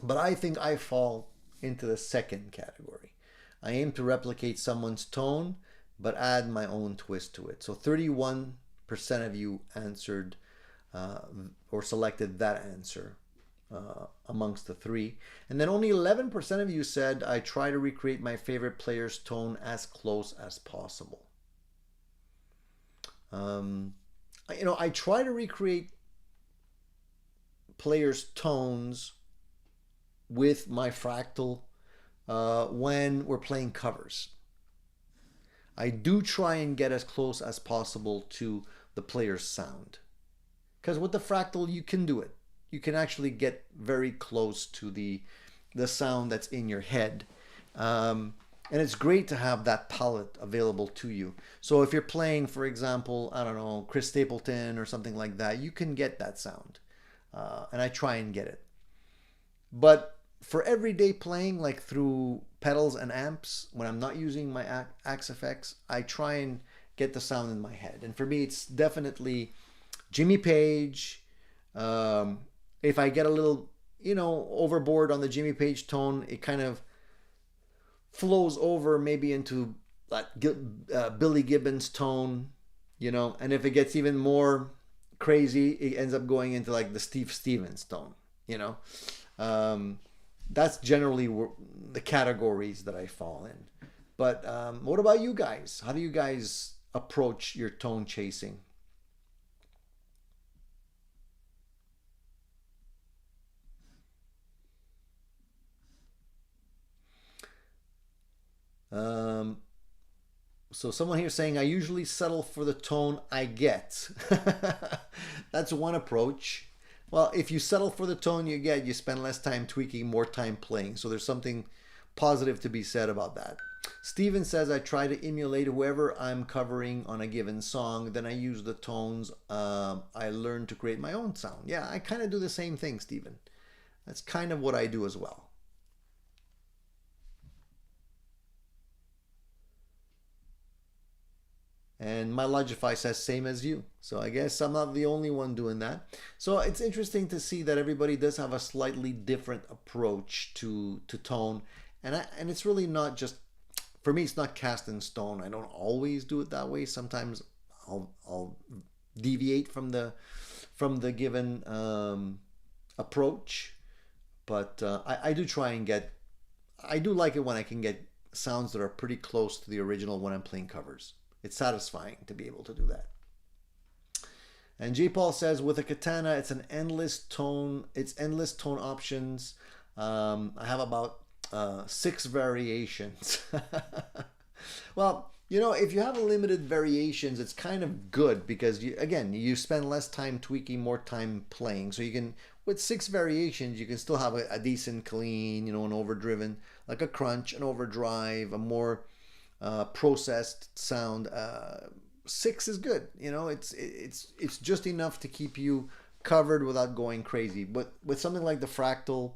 but I think I fall into the second category. I aim to replicate someone's tone, but add my own twist to it. So 31% of you answered or selected that answer amongst the three. And then only 11% of you said, I try to recreate my favorite player's tone as close as possible. I try to recreate players' tones with my fractal when we're playing covers. I do try and get as close as possible to the player's sound. Because with the fractal, you can do it. You can actually get very close to the sound that's in your head. And it's great to have that palette available to you. So if you're playing, for example, I don't know, Chris Stapleton or something like that, you can get that sound. And I try and get it. But for everyday playing, like through pedals and amps, when I'm not using my Axe effects, I try and get the sound in my head. And for me, it's definitely Jimmy Page. If I get a little, overboard on the Jimmy Page tone, it kind of flows over maybe into that Billy Gibbons tone, and if it gets even more crazy, it ends up going into like the Steve Stevens tone, that's generally the categories that I fall in. But what about you guys? How do you guys approach your tone chasing? So someone here saying, I usually settle for the tone I get. That's one approach. Well, if you settle for the tone you get, you spend less time tweaking, more time playing. So there's something positive to be said about that. Steven says, I try to emulate whoever I'm covering on a given song. Then I use the tones I learned to create my own sound. Yeah, I kind of do the same thing, Steven. That's kind of what I do as well. And my Logify says same as you. So I guess I'm not the only one doing that. So it's interesting to see that everybody does have a slightly different approach to tone. And it's really not just, for me, it's not cast in stone. I don't always do it that way. Sometimes I'll deviate from the given approach. But I do try and I do like it when I can get sounds that are pretty close to the original when I'm playing covers. It's satisfying to be able to do that. And J. Paul says, with a katana, it's endless tone options. I have about 6 variations. Well, if you have a limited variations, it's kind of good because you spend less time tweaking, more time playing. So you can, with 6 variations, you can still have a decent clean, an overdriven, like a crunch, an overdrive, a more processed sound. 6 is good. It's just enough to keep you covered without going crazy. But with something like the fractal,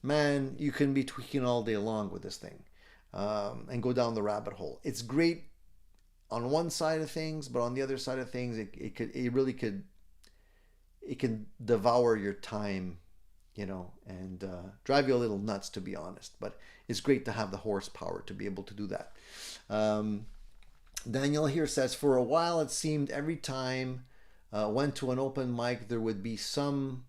man, you can be tweaking all day long with this thing and go down the rabbit hole. It's great on one side of things, but on the other side of things, it can devour your time, and drive you a little nuts, to be honest. But it's great to have the horsepower to be able to do that. Daniel here says, for a while it seemed every time went to an open mic there would be some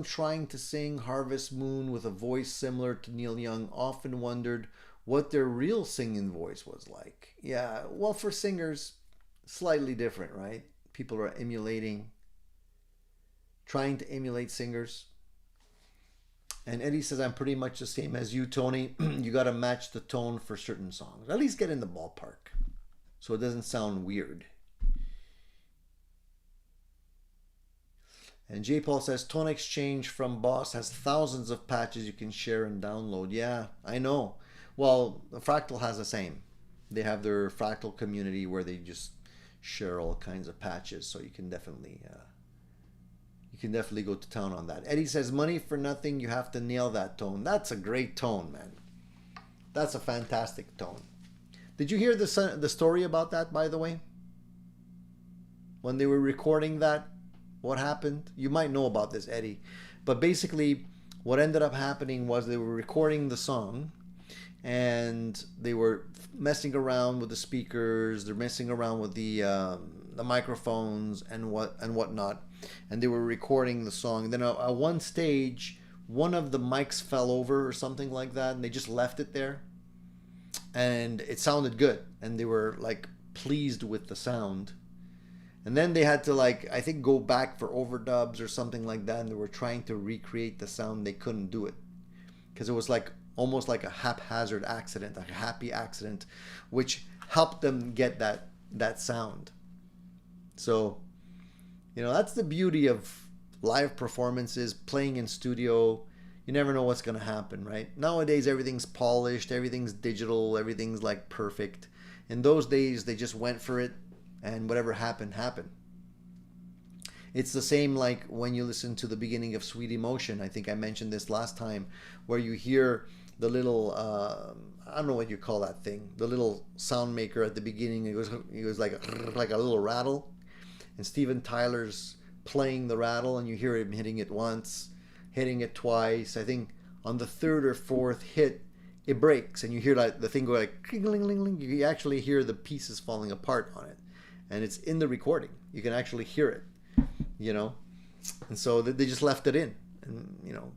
trying to sing Harvest Moon with a voice similar to Neil Young. Often wondered what their real singing voice was like. Yeah, well, for singers, slightly different, right? People are trying to emulate singers. And Eddie says, I'm pretty much the same as you, Tony. You got to match the tone for certain songs. At least get in the ballpark so it doesn't sound weird. And J. Paul says, Tone Exchange from Boss has thousands of patches you can share and download. Yeah, I know. Well, Fractal has the same. They have their Fractal community where they just share all kinds of patches. So you can definitely go to town on that. Eddie says, money for nothing, you have to nail that tone. That's a great tone, man. That's a fantastic tone. Did you hear the story about that, by the way? when they were recording that, what happened? You might know about this, Eddie. But basically, what ended up happening was they were recording the song, and they were messing around with the speakers. They're messing around with the microphones and whatnot, and they were recording the song. Then at one stage, one of the mics fell over or something like that, and they just left it there, and it sounded good, and they were like pleased with the sound. And then they had to, like, I think, go back for overdubs or something like that, and they were trying to recreate the sound. They couldn't do it because it was like almost like a haphazard accident, like a happy accident, which helped them get that sound. So, you know, that's the beauty of live performances, playing in studio. You never know what's going to happen, right? Nowadays, everything's polished, everything's digital, everything's like perfect. In those days, they just went for it, and whatever happened, happened. It's the same like when you listen to the beginning of Sweet Emotion. I think I mentioned this last time, where you hear the little, I don't know what you call that thing, the little sound maker at the beginning. It was like a little rattle, and Steven Tyler's playing the rattle, and you hear him hitting it once, hitting it twice. I think on the third or fourth hit, it breaks, and you hear like the thing go like kling-ling-ling-ling. You actually hear the pieces falling apart on it, and it's in the recording. You can actually hear it, you know. And so they just left it in, and you know,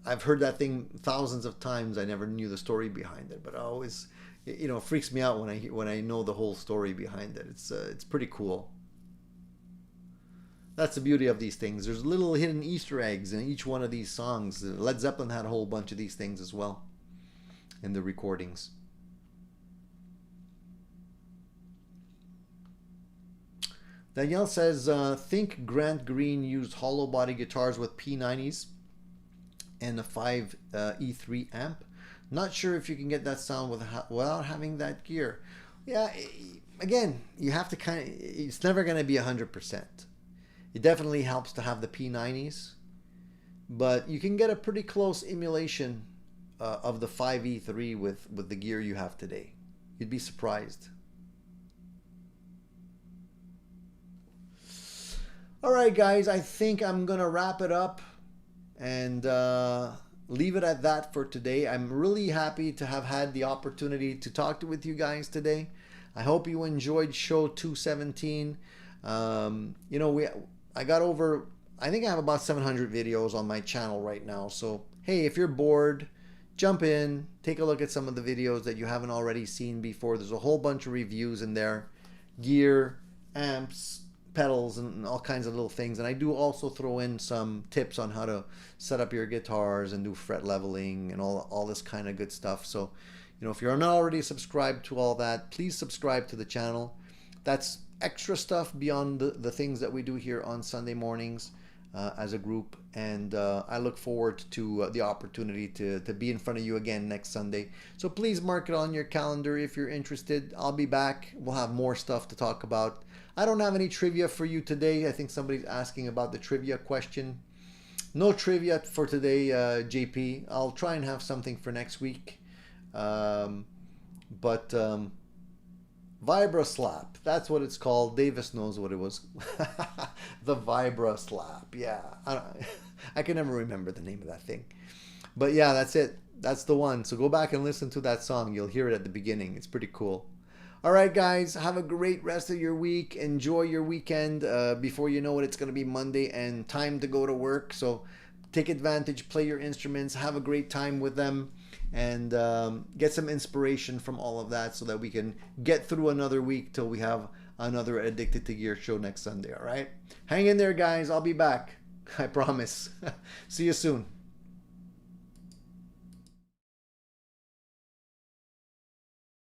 I've heard that thing thousands of times. I never knew the story behind it, but I always, you know, it freaks me out when I know the whole story behind it. It's pretty cool. That's the beauty of these things. There's little hidden Easter eggs in each one of these songs. Led Zeppelin had a whole bunch of these things as well in the recordings. Danielle says, think Grant Green used hollow body guitars with P90s and a 5 E3 amp. Not sure if you can get that sound without having that gear. Yeah, again, you have to it's never going to be 100%. It definitely helps to have the P90s, but you can get a pretty close emulation of the 5E3 with the gear you have today. You'd be surprised. All right, guys, I think I'm going to wrap it up and leave it at that for today. I'm really happy to have had the opportunity to talk with you guys today. I hope you enjoyed show 217. You know, I got over, I think I have about 700 videos on my channel right now. So, hey, if you're bored, jump in, take a look at some of the videos that you haven't already seen before. There's a whole bunch of reviews in there, gear, amps, pedals, and all kinds of little things. And I do also throw in some tips on how to set up your guitars and do fret leveling and all this kind of good stuff. So, you know, if you're not already subscribed to all that, please subscribe to the channel. That's extra stuff beyond the things that we do here on Sunday mornings as a group, and I look forward to the opportunity to be in front of you again next Sunday. So please mark it on your calendar if you're interested. I'll be back. We'll have more stuff to talk about. I don't have any trivia for you today. I think somebody's asking about the trivia question. No trivia for today, JP. I'll try and have something for next week. Vibra Slap, that's what it's called. Davis knows what it was. The Vibra Slap, yeah. I can never remember the name of that thing. But yeah, that's it. That's the one. So go back and listen to that song. You'll hear it at the beginning. It's pretty cool. All right, guys, have a great rest of your week. Enjoy your weekend. Before you know it, it's going to be Monday and time to go to work. So take advantage, play your instruments, have a great time with them, and get some inspiration from all of that so that we can get through another week till we have another Addicted to Gear show next Sunday, all right? Hang in there, guys. I'll be back. I promise. See you soon.